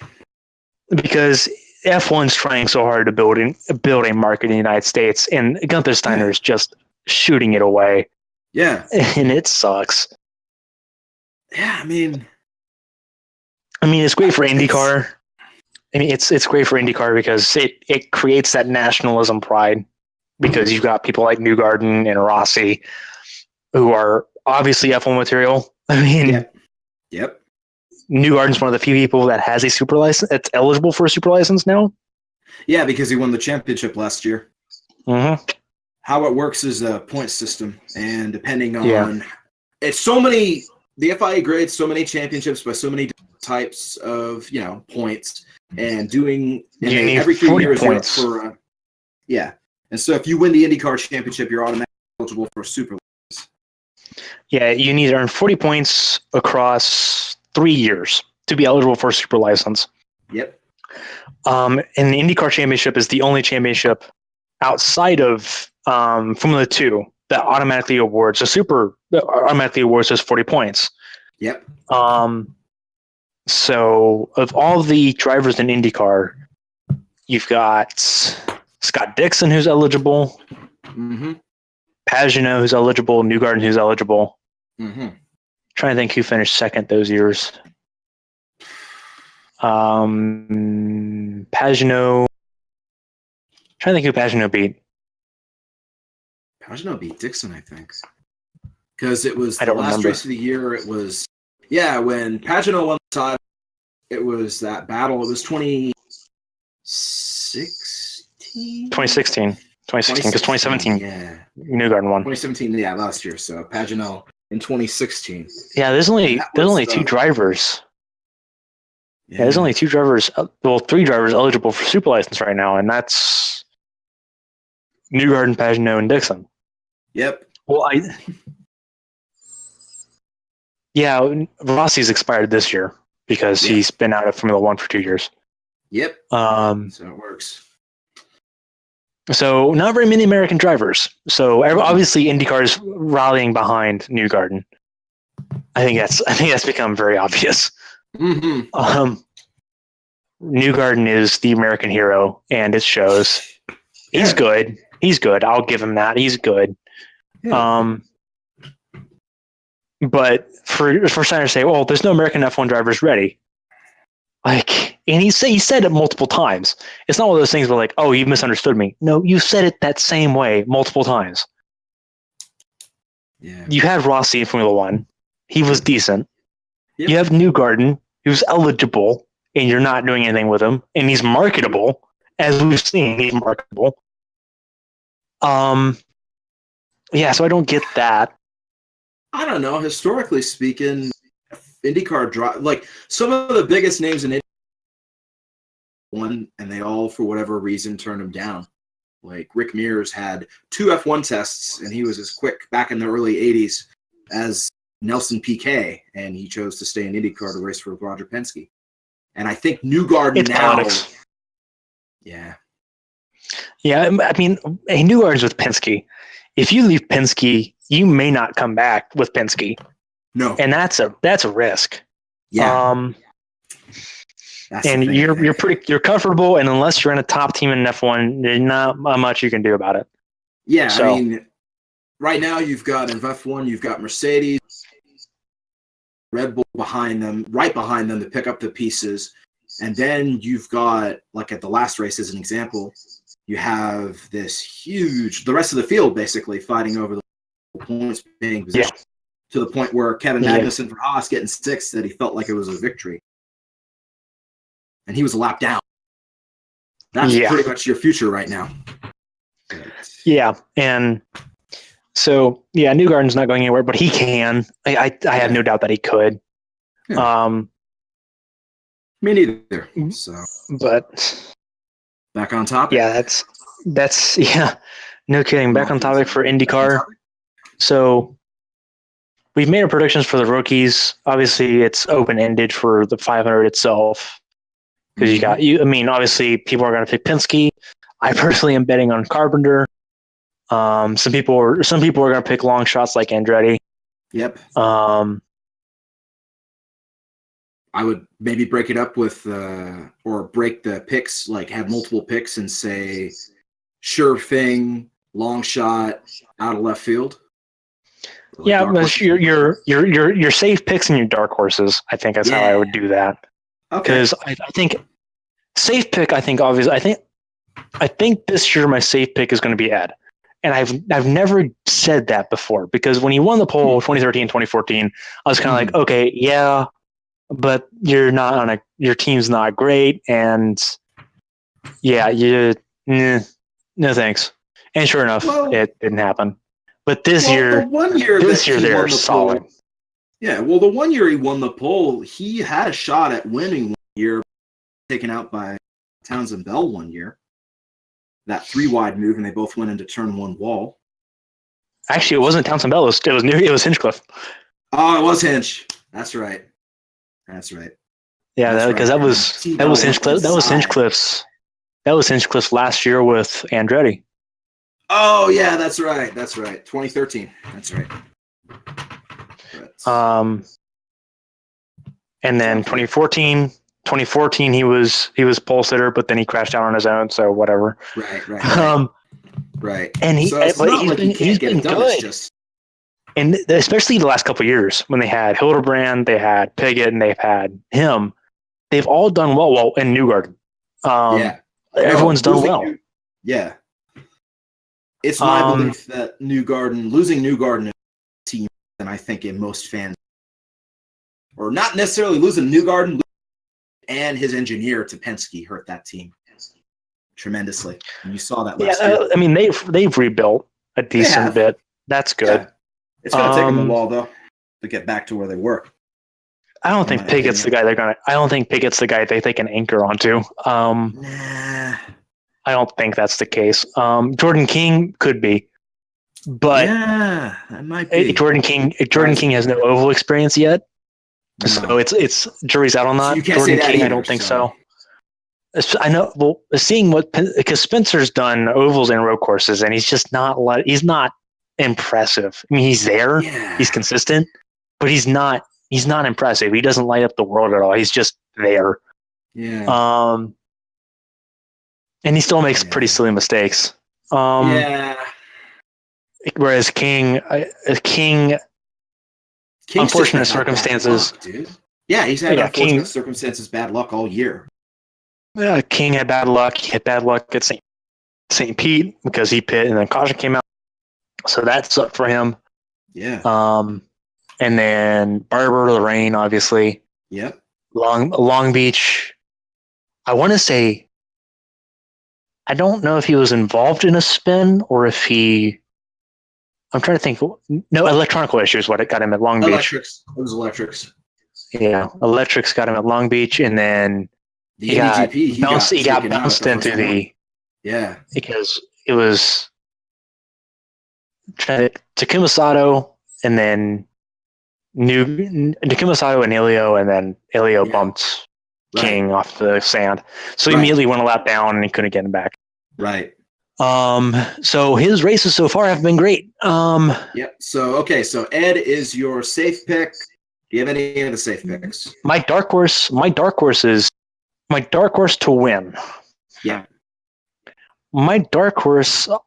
Speaker 1: Because F1's trying so hard to build a market in the United States, and Gunther Steiner is just shooting it away.
Speaker 2: Yeah.
Speaker 1: And it sucks.
Speaker 2: Yeah, I mean,
Speaker 1: it's great for IndyCar. It's great for IndyCar because it creates that nationalism pride, because you've got people like Newgarden and Rossi who are obviously F1 material.
Speaker 2: Yep.
Speaker 1: Newgarden's one of the few people that has a super license, that's eligible for a super license now. Yeah,
Speaker 2: because he won the championship last year.
Speaker 1: Mm-hmm.
Speaker 2: How it works is a point system, and depending on it's so many, the FIA grades so many championships by so many types of points, and every 3 years points for and so if you win the IndyCar championship, you're automatically eligible for a super license. Yeah, you need to earn 40 points across 3 years to be eligible for a super license. Yep. And the IndyCar championship is the only championship outside of Formula 2 that automatically awards a super
Speaker 1: automatically awards us 40 points.
Speaker 2: Yep.
Speaker 1: So of all the drivers in IndyCar, you've got Scott Dixon, who's eligible,
Speaker 2: Mm-hmm.
Speaker 1: Pagenaud, who's eligible, Newgarden, who's eligible.
Speaker 2: Mm-hmm.
Speaker 1: Trying to think who finished second those years. Pagenaud. Trying to think who Pagenaud beat.
Speaker 2: Pagenaud beat Dixon, I think. Because it was
Speaker 1: I
Speaker 2: the
Speaker 1: don't
Speaker 2: last
Speaker 1: remember.
Speaker 2: race of the year. It was, when Pagenaud won the title, it was that battle. It was 2016?
Speaker 1: 2016. 2016, because 2017,
Speaker 2: Yeah.
Speaker 1: Newgarden won.
Speaker 2: 2017, last year. So Pagenaud in 2016.
Speaker 1: Yeah, there's only two drivers. Yeah, there's only two drivers. Well, three drivers eligible for super license right now, and that's Newgarden, Pagenaud, and Dixon.
Speaker 2: Yep.
Speaker 1: Well, Rossi's expired this year because he's been out of Formula One for 2 years.
Speaker 2: Yep.
Speaker 1: So
Speaker 2: it works.
Speaker 1: So not very many American drivers. So obviously IndyCar is rallying behind Newgarden. I think that's become very obvious.
Speaker 2: Mm-hmm.
Speaker 1: Newgarden is the American hero, and it shows. He's good. He's good. I'll give him that. He's good.
Speaker 2: Yeah.
Speaker 1: But for Steiner to say, "Well, there's no American F1 drivers ready," and he said it multiple times. It's not one of those things where like, "Oh, you misunderstood me." No, you said it that same way multiple times.
Speaker 2: Yeah.
Speaker 1: You had Rossi in Formula One. He was decent.
Speaker 2: Yep.
Speaker 1: You have Newgarden, who's eligible, and you're not doing anything with him, and he's marketable, as we've seen. He's marketable. So I don't get that.
Speaker 2: I don't know. Historically speaking, IndyCar some of the biggest names in IndyCar won, and they all, for whatever reason, turned him down. Like Rick Mears had 2 F1 tests, and he was as quick back in the early 80s as Nelson Piquet, and he chose to stay in IndyCar to race for Roger Penske. And I think Newgarden
Speaker 1: It's
Speaker 2: now.
Speaker 1: politics.
Speaker 2: Yeah.
Speaker 1: Yeah, I mean, Newgarden's with Penske. If you leave Penske, you may not come back with Penske,
Speaker 2: No.
Speaker 1: and that's a risk.
Speaker 2: Yeah. That's the
Speaker 1: And
Speaker 2: thing,
Speaker 1: you're comfortable, and unless you're in a top team in F1, there's not much you can do about it.
Speaker 2: Yeah,
Speaker 1: So-
Speaker 2: I mean, right now you've got in F1, you've got Mercedes, Red Bull behind them, right behind them to pick up the pieces. And then you've got, like at the last race as an example, you have this the rest of the field basically fighting over the points being position to the point where Kevin Magnussen for Haas getting 6th that he felt like it was a victory. And he was a lap down. That's pretty much your future right now.
Speaker 1: Yeah, and so Newgarden's not going anywhere, but he can. I have no doubt that he could.
Speaker 2: Yeah. Me neither. So,
Speaker 1: but
Speaker 2: back on topic.
Speaker 1: Yeah, that's no kidding. Back on topic for IndyCar. So we've made our predictions for the rookies. Obviously, it's open ended for the 500 itself because you got I mean, obviously, people are going to pick Penske. I personally am betting on Carpenter. Some people are going to pick long shots like Andretti.
Speaker 2: Yep. I would maybe break it up with, or break the picks, like have multiple picks and say, sure thing, long shot, out of left field.
Speaker 1: Yeah, but your safe picks and your dark horses. I think that's how I would do that. Because I think safe pick. I think obviously. I think this year my safe pick is going to be Ed, and I've never said that before because when he won the pole 2013, 2014, I was kind of like, okay, yeah, but you're not on your team's not great, and no thanks. And sure enough, it didn't happen. But this year they're solid.
Speaker 2: Yeah, well, the 1 year he won the pole, he had a shot at winning 1 year, taken out by Townsend Bell 1 year. That 3-wide move, and they both went into turn 1 wall.
Speaker 1: Actually, it wasn't Townsend Bell. It was Hinchcliffe.
Speaker 2: Oh, it was Hinch. That's right.
Speaker 1: Yeah, because that was Hinchcliffe. That was Hinchcliffe's last year with Andretti.
Speaker 2: Oh yeah, that's right. 2013. That's right. But,
Speaker 1: And then 2014 he was pole sitter, but then he crashed out on his own, so whatever.
Speaker 2: right. Right.
Speaker 1: And
Speaker 2: So it's
Speaker 1: but
Speaker 2: not like he can't get
Speaker 1: been
Speaker 2: it done.
Speaker 1: good.
Speaker 2: It's just
Speaker 1: And especially the last couple of years when they had Hildebrand, they had Piggott, and they've had him. They've all done well. Well, and Newgarden. Everyone's done well.
Speaker 2: Yeah. It's my belief that losing Newgarden team, and I think in most fans, or not necessarily losing Newgarden, and his engineer to Penske hurt that team tremendously. And you saw that last year.
Speaker 1: I mean, they've rebuilt a decent bit. That's good.
Speaker 2: Yeah. It's going to take them a while, though, to get back to where they were.
Speaker 1: I don't think Piggott's the guy I don't think Piggott's the guy they can anchor onto.
Speaker 2: Nah.
Speaker 1: I don't think that's the case. Jordan King could be, but
Speaker 2: yeah, that might be.
Speaker 1: Jordan King has no oval experience yet, so it's jury's out on that.
Speaker 2: So you can't
Speaker 1: Jordan
Speaker 2: say that
Speaker 1: King,
Speaker 2: either,
Speaker 1: I don't think so. I know. Well, seeing because Spencer's done ovals and road courses, and he's not impressive. I mean, he's there, he's consistent, but he's not impressive. He doesn't light up the world at all. He's just there.
Speaker 2: Yeah.
Speaker 1: And he still makes pretty silly mistakes. Whereas King, unfortunate circumstances.
Speaker 2: Luck, dude. Yeah, he's had unfortunate circumstances, bad luck all year.
Speaker 1: Yeah, King had bad luck. He had bad luck at St. Pete because he pit and then caution came out. So that sucked for him.
Speaker 2: Yeah.
Speaker 1: And then Barber, Lorraine, obviously.
Speaker 2: Yep.
Speaker 1: Long Beach. I want to say, I don't know if he was involved in a spin or if I'm trying to think. No, electronical issues. What it got him at Long Beach.
Speaker 2: Electrics. It was electrics.
Speaker 1: Yeah, electrics got him at Long Beach, and then
Speaker 2: the NDGP,
Speaker 1: he got bounced into the.
Speaker 2: Yeah.
Speaker 1: Because it was Takuma Sato, and then Takuma Sato and Elio, and then Elio bumped King off the sand. So he immediately went a lap down and he couldn't get him back.
Speaker 2: Right.
Speaker 1: So his races so far have been great.
Speaker 2: Yep. So Ed is your safe pick. Do you have any of the safe picks?
Speaker 1: My dark horse to win.
Speaker 2: Yeah.
Speaker 1: My dark horse to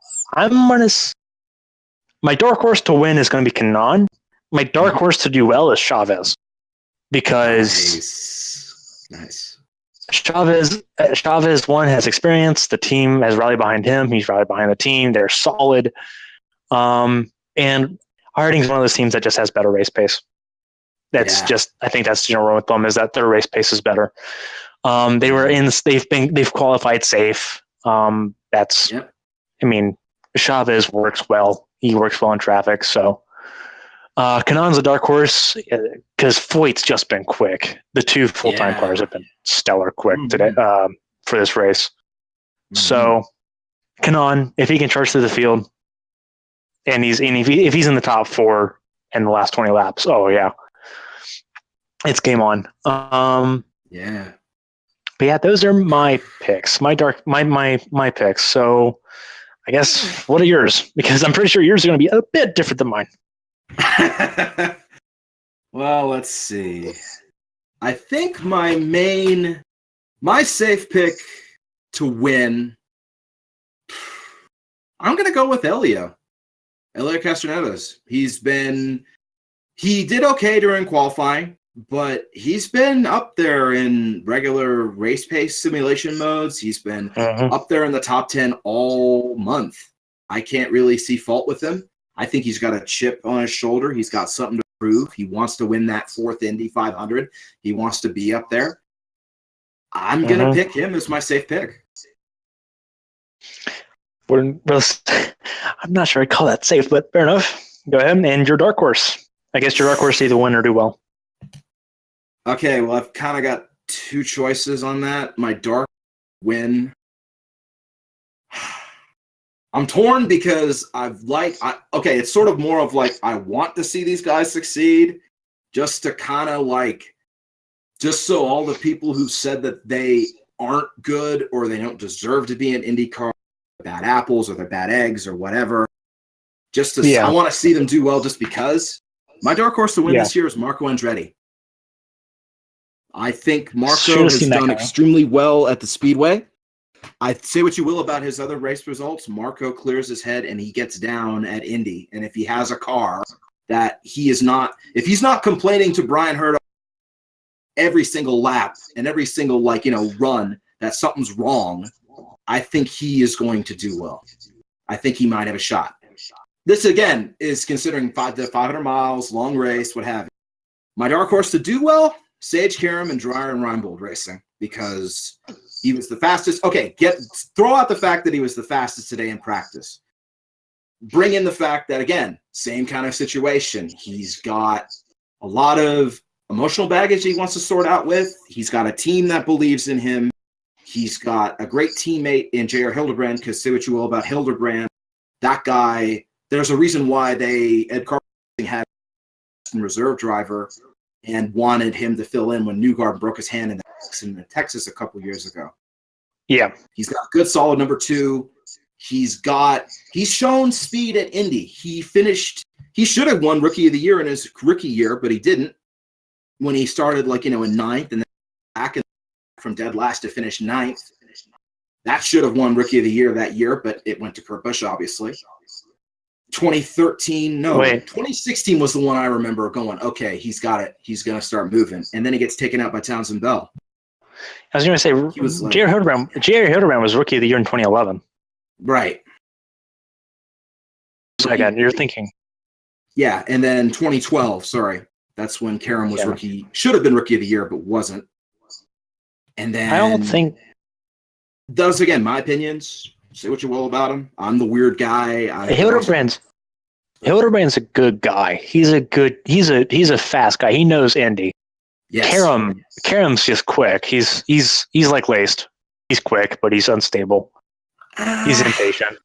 Speaker 1: win is going to be Kanaan. My dark horse to do well is Chavez, because
Speaker 2: nice.
Speaker 1: Chavez one has experience. The team has rallied behind him. He's rallied behind the team. They're solid. And Harding's one of those teams that just has better race pace. That's just, I think that's the general with them, is that their race pace is better. They've qualified safe. I mean, Chavez works well. He works well in traffic. So Kanaan's a dark horse because Foyt's just been quick. The two full-time cars have been stellar quick today for this race. So Kanaan, if he can charge through the field, and if he's in the top 4 in the last 20 laps, it's game on. But yeah, those are my picks. My picks. So I guess, what are yours? Because I'm pretty sure yours are going to be a bit different than mine.
Speaker 2: Well, let's see. I think my safe pick to win, I'm going to go with Elio Castroneves. He did okay during qualifying, but he's been up there in regular race pace simulation modes. He's been up there in the top 10 all month. I can't really see fault with him. I think he's got a chip on his shoulder. He's got something to prove. He wants to win that 4th Indy 500. He wants to be up there. I'm going to pick him as my safe pick.
Speaker 1: I'm not sure I'd call that safe, but fair enough. Go ahead. And your dark horse. I guess your dark horse to either win or do well.
Speaker 2: Okay, well, I've kind of got 2 choices on that. My dark win. I'm torn because it's sort of more of like, I want to see these guys succeed just to kind of just so all the people who said that they aren't good or they don't deserve to be in IndyCar, bad apples or they're bad eggs or whatever, I want to see them do well just because. My dark horse to win
Speaker 1: Yeah.
Speaker 2: this year is Marco Andretti. I think Marco
Speaker 1: Should've
Speaker 2: has
Speaker 1: seen that
Speaker 2: done
Speaker 1: coming.
Speaker 2: extremely well at the Speedway. I say what you will about his other race results. Marco clears his head and he gets down at Indy. And if he has a car that he is not, if he's not complaining to Brian Hurd every single lap and every single run that something's wrong, I think he is going to do well. I think he might have a shot. This again is considering 500 miles, long race, what have you. My dark horse to do well, Sage Karam and Dreyer and Reinbold Racing, because he was the fastest. Okay, throw out the fact that he was the fastest today in practice. Bring in the fact that, again, same kind of situation. He's got a lot of emotional baggage he wants to sort out with. He's got a team that believes in him. He's got a great teammate in J.R. Hildebrand, because say what you will about Hildebrand, that guy, there's a reason why Ed Carpenter had a reserve driver and wanted him to fill in when Newgarden broke his hand in Texas a couple years ago.
Speaker 1: Yeah.
Speaker 2: He's got a good solid number 2. He's shown speed at Indy. He should have won Rookie of the Year in his rookie year, but he didn't. When he started in ninth and then back from dead last to finish ninth, that should have won Rookie of the Year that year, but it went to Kurt Busch, obviously. 2016 was the one I remember going, okay, he's got it. He's going to start moving. And then he gets taken out by Townsend Bell.
Speaker 1: I was going to say, J.R. Hildebrand was Rookie of the Year in 2011.
Speaker 2: Right.
Speaker 1: Second, you're thinking.
Speaker 2: Yeah, and then 2012, sorry. That's when Karam was should have been Rookie of the Year, but wasn't. And then
Speaker 1: I don't think.
Speaker 2: Those, again, my opinions. Say what you will about him. I'm the weird guy.
Speaker 1: Hildebrand's a good guy. He's a fast guy. He knows Indy.
Speaker 2: Yes.
Speaker 1: Karam's just quick. He's like laced. He's quick, but he's unstable. He's impatient.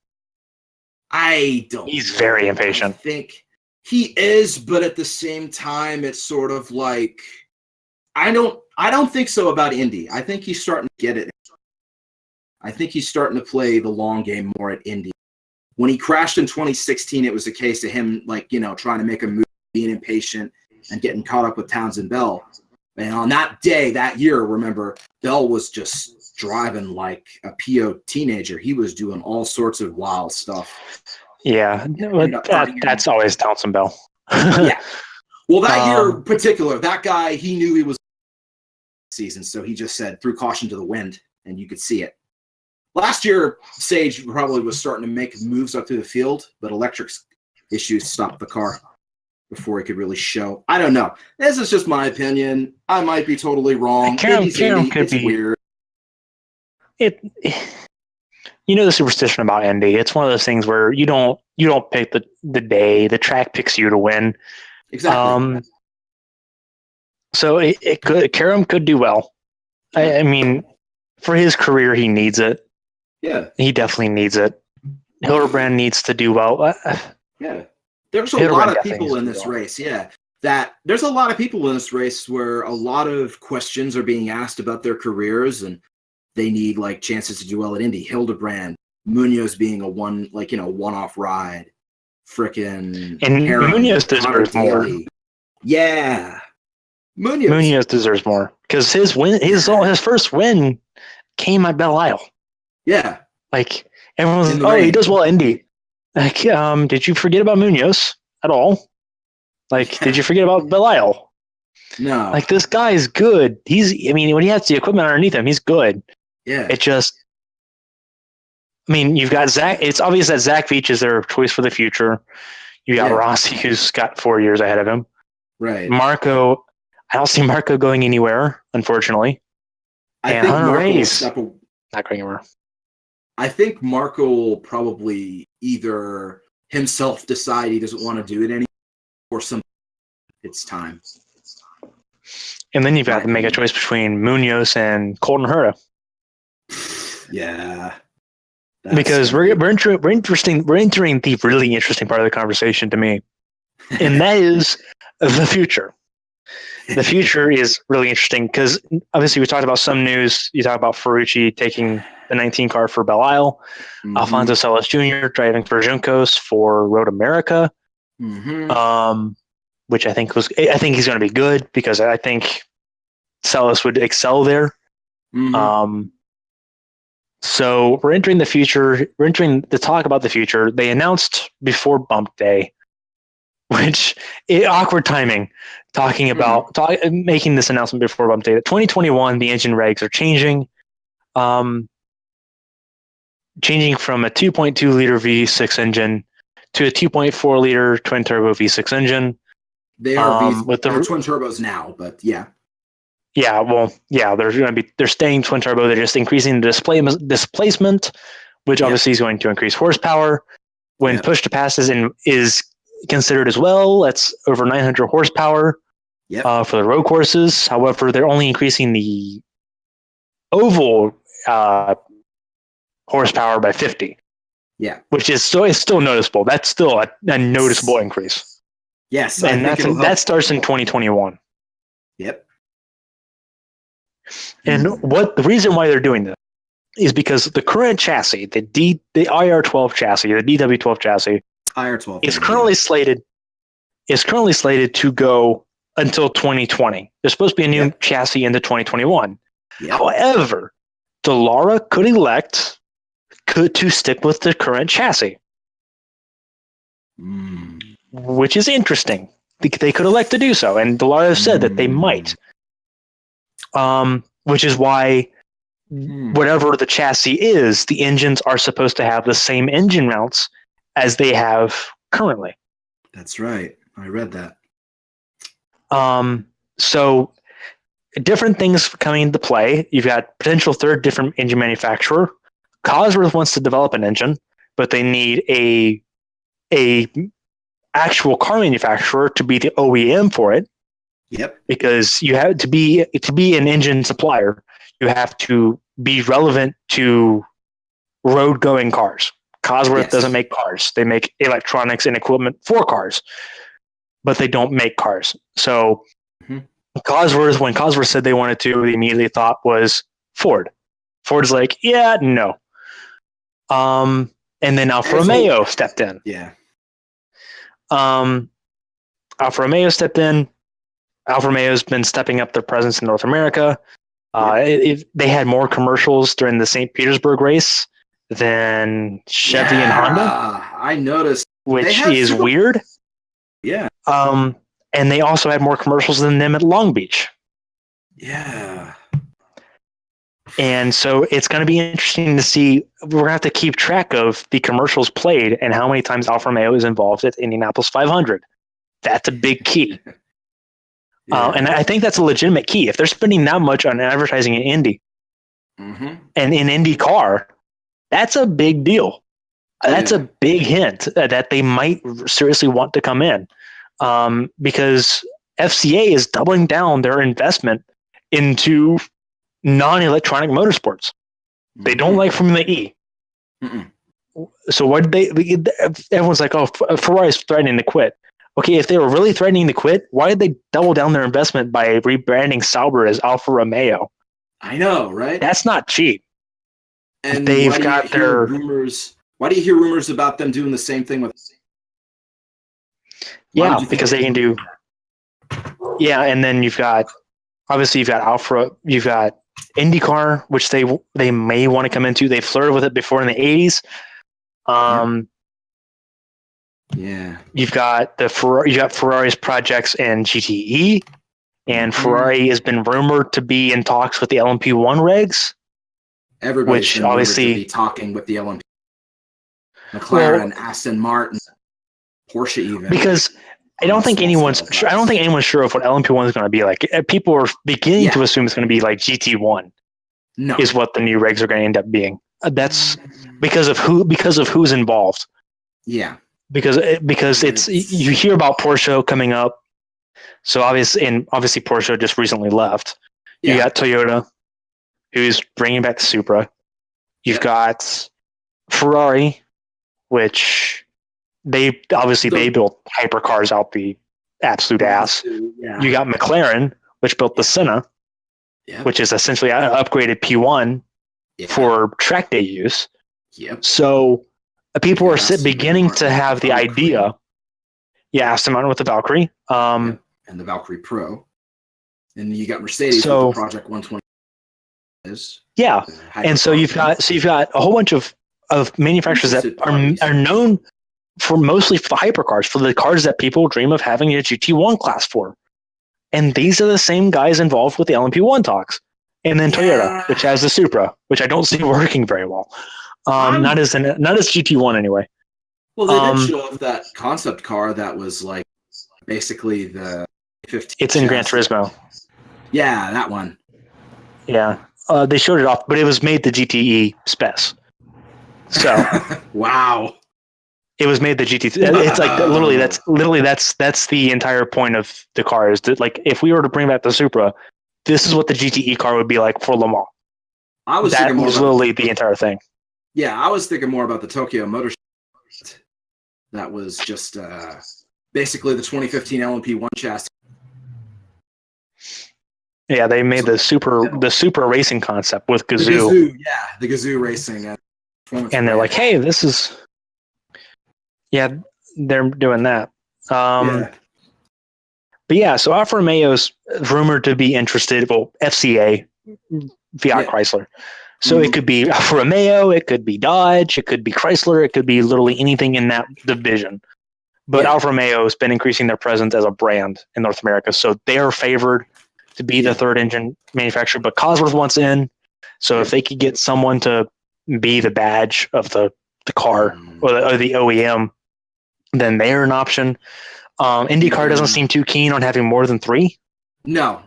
Speaker 1: He's very impatient.
Speaker 2: I think he is, but at the same time, it's sort of like I don't think so about Indy. I think he's starting to get it. I think he's starting to play the long game more at Indy. When he crashed in 2016, it was a case of him trying to make a move, being impatient, and getting caught up with Townsend Bell. And on that day, that year, remember, Bell was just driving like a PO teenager. He was doing all sorts of wild stuff.
Speaker 1: Yeah, that's always Townsend Bell.
Speaker 2: Yeah. Well, that year in particular, that guy, he knew he was season, so he just said, threw caution to the wind, and you could see it. Last year, Sage probably was starting to make moves up through the field, but electric issues stopped the car before he could really show. I don't know. This is just my opinion. I might be totally wrong.
Speaker 1: Karam could be
Speaker 2: weird.
Speaker 1: The superstition about Indy. It's one of those things where you don't pick the day. The track picks you to win.
Speaker 2: Exactly.
Speaker 1: So Karam could do well. I mean, for his career, he needs it.
Speaker 2: Yeah,
Speaker 1: he definitely needs it. Hildebrand needs to do well.
Speaker 2: Yeah, there's a lot of people in this race. Yeah, there's a lot of people in this race where a lot of questions are being asked about their careers, and they need chances to do well at Indy. Hildebrand, Munoz being a one-off ride, frickin'
Speaker 1: and
Speaker 2: Karam,
Speaker 1: Munoz deserves more.
Speaker 2: Yeah,
Speaker 1: Munoz deserves more because his first win came at Belle Isle.
Speaker 2: Yeah.
Speaker 1: Everyone's he does well at Indy. Did you forget about Munoz at all? Did you forget about Belle Isle?
Speaker 2: No.
Speaker 1: This guy is good. When he has the equipment underneath him, he's good.
Speaker 2: Yeah.
Speaker 1: It just, you've got Zach. It's obvious that Zach Veach is their choice for the future. You got Rossi, who's got 4 years ahead of him.
Speaker 2: Right.
Speaker 1: Marco, I don't see Marco going anywhere, unfortunately.
Speaker 2: I think Marco
Speaker 1: will not going anywhere.
Speaker 2: I think Marco will probably either himself decide he doesn't want to do it anymore, or it's time.
Speaker 1: And then you've got to make a choice between Munoz and Colton Herta.
Speaker 2: Yeah.
Speaker 1: Because we're entering the really interesting part of the conversation to me, and that is the future. The future is really interesting because obviously we talked about some news. You talk about Ferrucci taking the 19 car for Belle Isle, Alfonso Salas Jr. driving for Juncos for Road America. which I think he's going to be good because I think Celis would excel there.
Speaker 2: Mhm.
Speaker 1: So we're entering the future. We're entering the talk about the future. They announced before Bump Day, which awkward timing, talking about making this announcement before Bump Day. That 2021, the engine regs are changing, changing from a 2.2 liter V6 engine to a 2.4 liter twin turbo V6 engine.
Speaker 2: They are
Speaker 1: with the
Speaker 2: they're twin turbos now, but yeah.
Speaker 1: Yeah, well, yeah, they're staying twin turbo. They're just increasing the displacement, which
Speaker 2: Yep.
Speaker 1: obviously is going to increase horsepower. When
Speaker 2: Yep.
Speaker 1: push to pass is considered as well, that's over 900 horsepower for the road courses. However, they're only increasing the oval horsepower by 50.
Speaker 2: Yeah,
Speaker 1: which is still noticeable. That's still a noticeable increase.
Speaker 2: Yes,
Speaker 1: and that starts in 2021.
Speaker 2: Yep.
Speaker 1: And the reason why they're doing this is because the current chassis, the IR12 chassis, the DW12 chassis,
Speaker 2: IR12
Speaker 1: is currently slated to go until 2020. There's supposed to be a new chassis into 2021.
Speaker 2: Yep.
Speaker 1: However, Dallara could elect to stick with the current chassis, which is interesting. They could elect to do so, and Dallara have said that they might. Which is why whatever the chassis is, the engines are supposed to have the same engine mounts as they have currently.
Speaker 2: That's right. I read that.
Speaker 1: So different things coming into play. You've got potential third different engine manufacturer. Cosworth wants to develop an engine, but they need a actual car manufacturer to be the OEM for it.
Speaker 2: Yep.
Speaker 1: Because you have to be an engine supplier, you have to be relevant to road going cars. Cosworth doesn't make cars. They make electronics and equipment for cars, but they don't make cars. So when Cosworth said they wanted to, the immediately thought was Ford. Ford's like, yeah, no. And then Alfa Romeo stepped in.
Speaker 2: Yeah.
Speaker 1: Alfa Romeo stepped in. Alfa Romeo's been stepping up their presence in North America. They had more commercials during the St. Petersburg race than Chevy and Honda.
Speaker 2: I noticed.
Speaker 1: Which is weird.
Speaker 2: Yeah.
Speaker 1: And they also had more commercials than them at Long Beach.
Speaker 2: Yeah.
Speaker 1: And so it's going to be interesting to see. We're going to have to keep track of the commercials played and how many times Alfa Romeo is involved at Indianapolis 500. That's a big key. And I think that's a legitimate key. If they're spending that much on advertising in Indy and in IndyCar, that's a big deal. That's a big hint that they might seriously want to come in, because FCA is doubling down their investment into non-electronic motorsports. They don't like Formula E. So what did everyone's like, oh, Ferrari's threatening to quit. Okay, if they were really threatening to quit, why did they double down their investment by rebranding Sauber as Alfa Romeo?
Speaker 2: I know, right?
Speaker 1: That's not cheap.
Speaker 2: And
Speaker 1: they've got their
Speaker 2: rumors. Why do you hear rumors about them doing the same thing with?
Speaker 1: Yeah, because they can do. Yeah, and then you've got Alfa, you've got IndyCar, which they may want to come into. They flirted with it before in the 80s. You've got Ferrari's projects in GTE, and Ferrari has been rumored to be in talks with the LMP1 regs.
Speaker 2: Everybody's been rumored to be talking with the LMP. McLaren, Aston Martin, Porsche, even.
Speaker 1: Because I don't think anyone's sure of what LMP1 is going to be like. People are beginning to assume it's going to be like GT1.
Speaker 2: No,
Speaker 1: is what the new regs are going to end up being. That's because of who's involved.
Speaker 2: Yeah.
Speaker 1: Because it's you hear about Porsche coming up, so obviously Porsche just recently left. You got Toyota, who's bringing back the Supra. You've got Ferrari, which they built hypercars out the absolute ass.
Speaker 2: Yeah.
Speaker 1: You got McLaren, which built the Senna, which is essentially an upgraded P1 for track day use.
Speaker 2: Yep.
Speaker 1: So people are beginning to have the idea. Aston Martin with the Valkyrie.
Speaker 2: And the Valkyrie Pro. And you got Mercedes with the Project 120.
Speaker 1: Yeah, and so you've got a whole bunch of manufacturers that are known for mostly for the hypercars, for the cars that people dream of having a GT1 class for. And these are the same guys involved with the LMP1 talks. And then Toyota, which has the Supra, which I don't see working very well. Not as GT1 anyway.
Speaker 2: Well, they did show off that concept car that was like basically the 15.
Speaker 1: It's in Gran Turismo.
Speaker 2: Yeah, that one.
Speaker 1: Yeah. They showed it off, but it was made the GTE specs. So
Speaker 2: wow.
Speaker 1: It was made the GT. It's like that's the entire point of the car is that, like, if we were to bring back the Supra, this is what the GTE car would be like for Le Mans. That was literally the entire thing.
Speaker 2: Yeah, I was thinking more about the Tokyo Motor Show. That was just basically the 2015 LMP1 chassis.
Speaker 1: Yeah, they made the super racing concept with Gazoo.
Speaker 2: The Gazoo, yeah, the Gazoo racing.
Speaker 1: And they're like, hey, this is... Yeah, they're doing that. But yeah, so Alfa Romeo's rumored to be interested. Well, FCA, Fiat Chrysler. So it could be Alfa Romeo, it could be Dodge, it could be Chrysler, it could be literally anything in that division. But Alfa Romeo has been increasing their presence as a brand in North America, so they are favored to be the third engine manufacturer. But Cosworth wants in, so if they could get someone to be the badge of the car or the OEM, then they're an option. IndyCar doesn't seem too keen on having more than 3.
Speaker 2: No.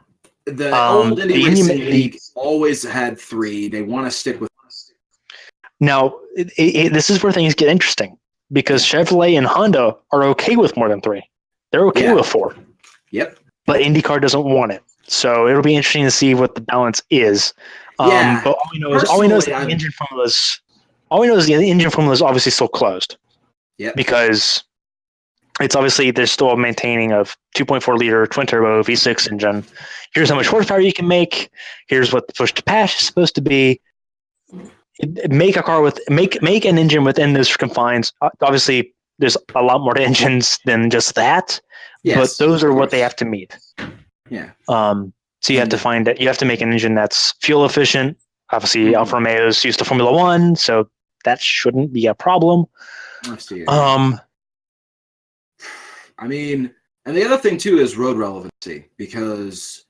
Speaker 2: The old Indy Racing League always had 3. They want to stick with.
Speaker 1: Now, this is where things get interesting because Chevrolet and Honda are okay with more than 3. They're okay with 4.
Speaker 2: Yep.
Speaker 1: But IndyCar doesn't want it. So it'll be interesting to see what the balance is. But all we know is the engine formulas. All we know is the engine formula is obviously still closed.
Speaker 2: Yeah.
Speaker 1: Because it's obviously they're still maintaining a 2.4 liter twin turbo V6 engine. Here's how much horsepower you can make. Here's what the push to pass is supposed to be. Make a car with make an engine within those confines. Obviously, there's a lot more to engines than just that. Yes, but those are what they have to meet.
Speaker 2: Yeah.
Speaker 1: So you have to find that you have to make an engine that's fuel efficient. Obviously, Alfa Romeo's used to Formula One, so that shouldn't be a problem.
Speaker 2: I mean, and the other thing too is road relevancy, because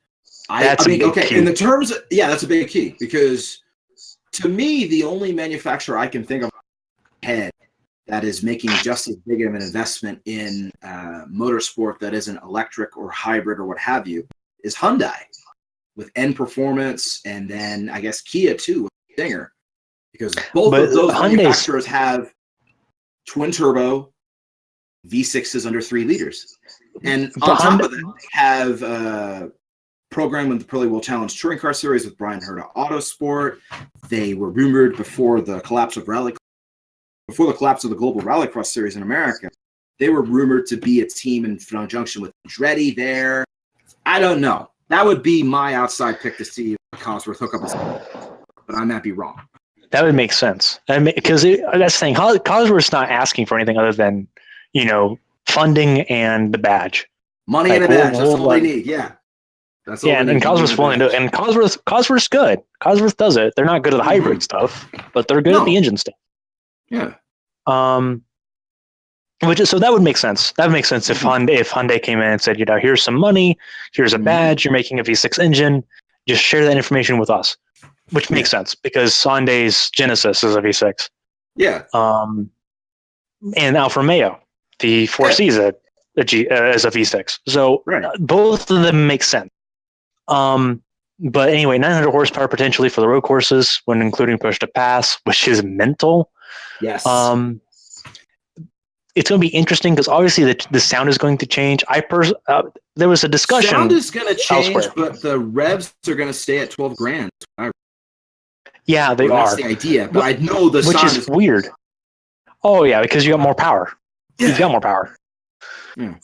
Speaker 2: that's a big key. In the terms of, that's a big key, because to me, the only manufacturer I can think of head that is making just as big of an investment in motorsport that isn't electric or hybrid or what have you is Hyundai, with N Performance, and then I guess Kia too with Stinger, because both of those manufacturers have twin turbo V6s under 3 liters, and on top of that, they have a program with the Pirelli World Challenge Touring Car Series with Brian Herta Autosport. They were rumored before the collapse of the Global Rallycross Series in America. They were rumored to be a team in conjunction with Andretti there. I don't know. That would be my outside pick to see if Cosworth hook up, but I might be wrong.
Speaker 1: That would make sense. Because that's the thing. Cosworth's not asking for anything other than, funding and the badge.
Speaker 2: Money and a badge. That's all they need. Yeah. That's all.
Speaker 1: Yeah, and Cosworth's willing to do it. And Cosworth's good. Cosworth does it. They're not good at the hybrid stuff, but they're good at the engine stuff.
Speaker 2: Yeah.
Speaker 1: So that would make sense. That would make sense if Hyundai came in and said, here's some money, here's a badge, you're making a V6 engine, just share that information with us, which makes sense because Hyundai's Genesis is a V6.
Speaker 2: Yeah.
Speaker 1: And Alfa Romeo, the 4C is a V6. So both of them make sense. But anyway, 900 horsepower potentially for the road courses when including push to pass, which is mental.
Speaker 2: Yes.
Speaker 1: It's going to be interesting because obviously the sound is going to change. There was a discussion.
Speaker 2: Sound is going to change, but the revs are going to stay at $12,000.
Speaker 1: Yeah, they are.
Speaker 2: That's the idea, but I know the
Speaker 1: sound is weird. Oh yeah, because you got more power. Yeah. You've got more power. Yeah.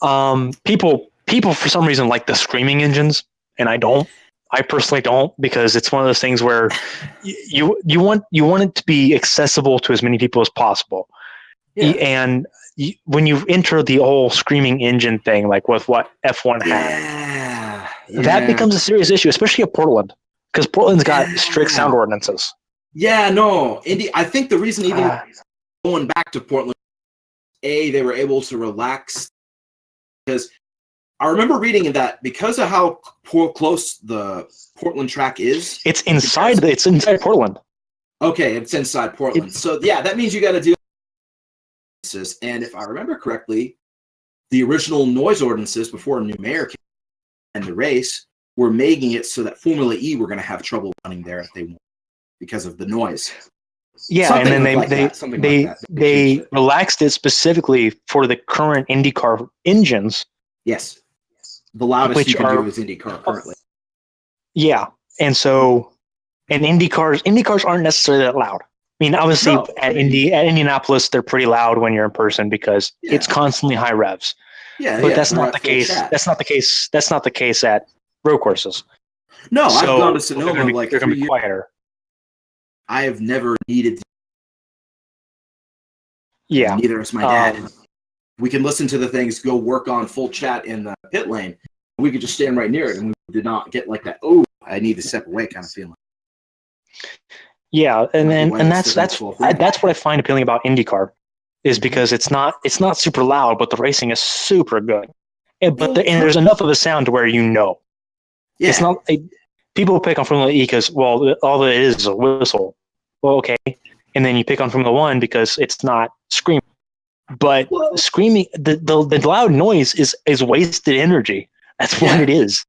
Speaker 1: People for some reason like the screaming engines, and I don't. I personally don't, because it's one of those things where you want it to be accessible to as many people as possible. Yeah. And when you enter the whole screaming engine thing, like with what F1 had, that becomes a serious issue, especially at Portland, because Portland's got strict sound ordinances.
Speaker 2: Yeah, no, Indy. I think the reason even going back to Portland, they were able to relax because I remember reading that because of how close the Portland track is,
Speaker 1: it's inside Portland.
Speaker 2: Okay, it's inside Portland. So yeah, that means you got to do. And if I remember correctly, the original noise ordinances before a new mayor came and the race were making it so that Formula E were going to have trouble running there if they won because of the noise.
Speaker 1: Yeah, something and then they relaxed it specifically for the current IndyCar engines.
Speaker 2: Yes, the loudest you can do is IndyCar currently.
Speaker 1: Yeah, and so IndyCars aren't necessarily that loud. I mean, obviously at Indianapolis, they're pretty loud when you're in person because it's constantly high revs.
Speaker 2: Yeah,
Speaker 1: but that's not the case. That's not the case. That's not the case at road courses.
Speaker 2: No, I've gone to Sonoma
Speaker 1: they're going to be quieter.
Speaker 2: I have never needed.
Speaker 1: Yeah.
Speaker 2: Neither is my dad. We can listen to the things, go work on full chat in the pit lane. We could just stand right near it, and we did not get like that. Oh, I need to step away kind of feeling.
Speaker 1: Yeah, and that's what I find appealing about IndyCar, is because it's not super loud, but the racing is super good, and there's enough of a sound to where it's not. People pick on Formula E because all it is a whistle. Well, okay, and then you pick on Formula One because it's not screaming, but screaming the loud noise is wasted energy. That's what it is.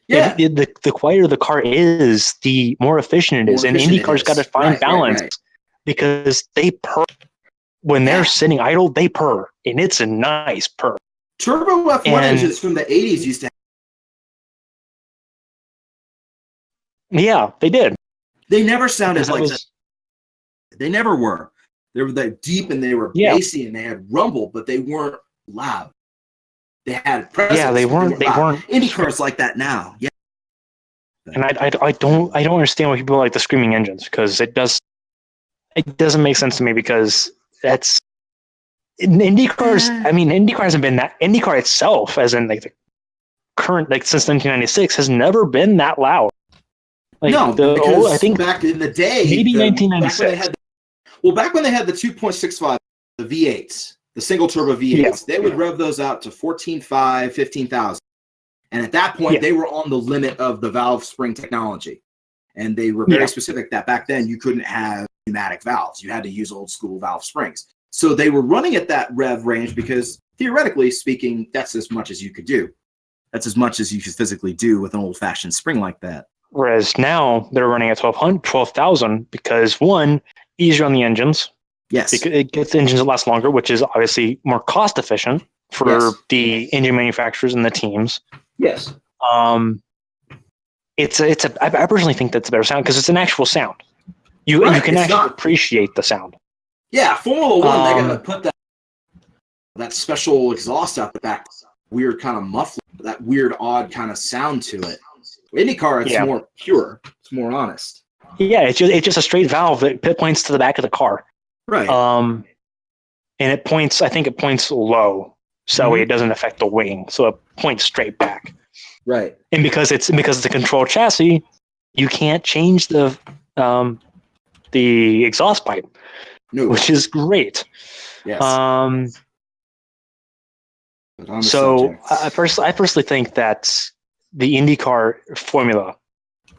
Speaker 1: Yeah, the quieter the car is, the more efficient it is. And IndyCar's got to find balance because they purr. When they're sitting idle, they purr, and it's a nice purr.
Speaker 2: Turbo F1 engines from the 80s used to have.
Speaker 1: Yeah, they did.
Speaker 2: They never sounded like that. They never were. They were that deep and they were bassy and they had rumble, but they weren't loud. They had presence.
Speaker 1: Yeah, they weren't.
Speaker 2: IndyCar's like that now. Yeah.
Speaker 1: And I don't understand why people like the screaming engines, because it doesn't make sense to me, because that's IndyCars. I mean, IndyCar hasn't been that. IndyCar itself, as in like the current, like since 1996, has never been that loud. Like
Speaker 2: because
Speaker 1: I think
Speaker 2: back in the day,
Speaker 1: maybe 1996.
Speaker 2: Back when they had the 2.65, the V8s, the single turbo V8s, they would rev those out to 14.5, 15,000. And at that point, they were on the limit of the valve spring technology. And they were very specific that back then you couldn't have pneumatic valves. You had to use old school valve springs. So they were running at that rev range because, theoretically speaking, that's as much as you could do. That's as much as you could physically do with an old-fashioned spring like that.
Speaker 1: Whereas now they're running at 12,000 because, one, easier on the engines.
Speaker 2: Yes.
Speaker 1: It gets the engines to last longer, which is obviously more cost efficient for the engine manufacturers and the teams.
Speaker 2: Yes.
Speaker 1: I personally think that's a better sound because it's an actual sound. You can actually appreciate the sound.
Speaker 2: Yeah, Formula One, they got to put that special exhaust out the back, weird kind of muffler, that weird, odd kind of sound to it. IndyCar, it's more pure. It's more honest.
Speaker 1: Yeah, it's just a straight valve that points to the back of the car.
Speaker 2: Right.
Speaker 1: And it points. I think it points low, so it doesn't affect the wing. So it points straight back.
Speaker 2: Right.
Speaker 1: And because it's a controlled chassis, you can't change the exhaust pipe, which is great.
Speaker 2: Yes.
Speaker 1: So I personally think that the IndyCar formula,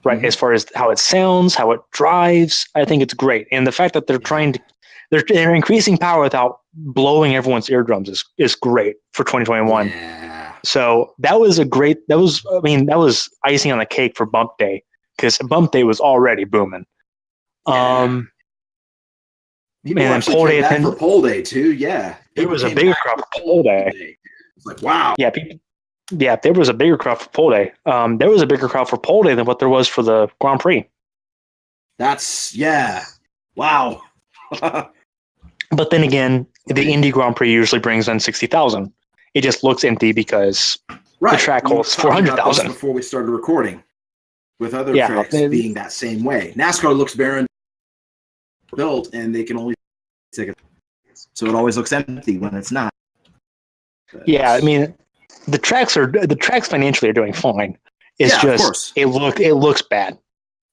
Speaker 1: right, as far as how it sounds, how it drives, I think it's great. And the fact that they're increasing power without blowing everyone's eardrums is great for 2021.
Speaker 2: Yeah.
Speaker 1: So that was icing on the cake for Bump Day, because Bump Day was already booming.
Speaker 2: People actually came back for Pole Day too. Yeah.
Speaker 1: There was a bigger crowd for Pole Day.
Speaker 2: It's like, wow.
Speaker 1: Yeah, there was a bigger crowd for Pole Day. There was a bigger crowd for Pole Day than what there was for the Grand Prix.
Speaker 2: Wow.
Speaker 1: But then again, the Indy Grand Prix usually brings in 60,000. It just looks empty because the track holds 400,000.
Speaker 2: Before we started recording, with other tracks being that same way. NASCAR looks barren built, and they can only take it. So it always looks empty when it's not. But
Speaker 1: Yeah, I mean, the tracks financially are doing fine. It's
Speaker 2: Yeah, of
Speaker 1: just
Speaker 2: course.
Speaker 1: it looks bad.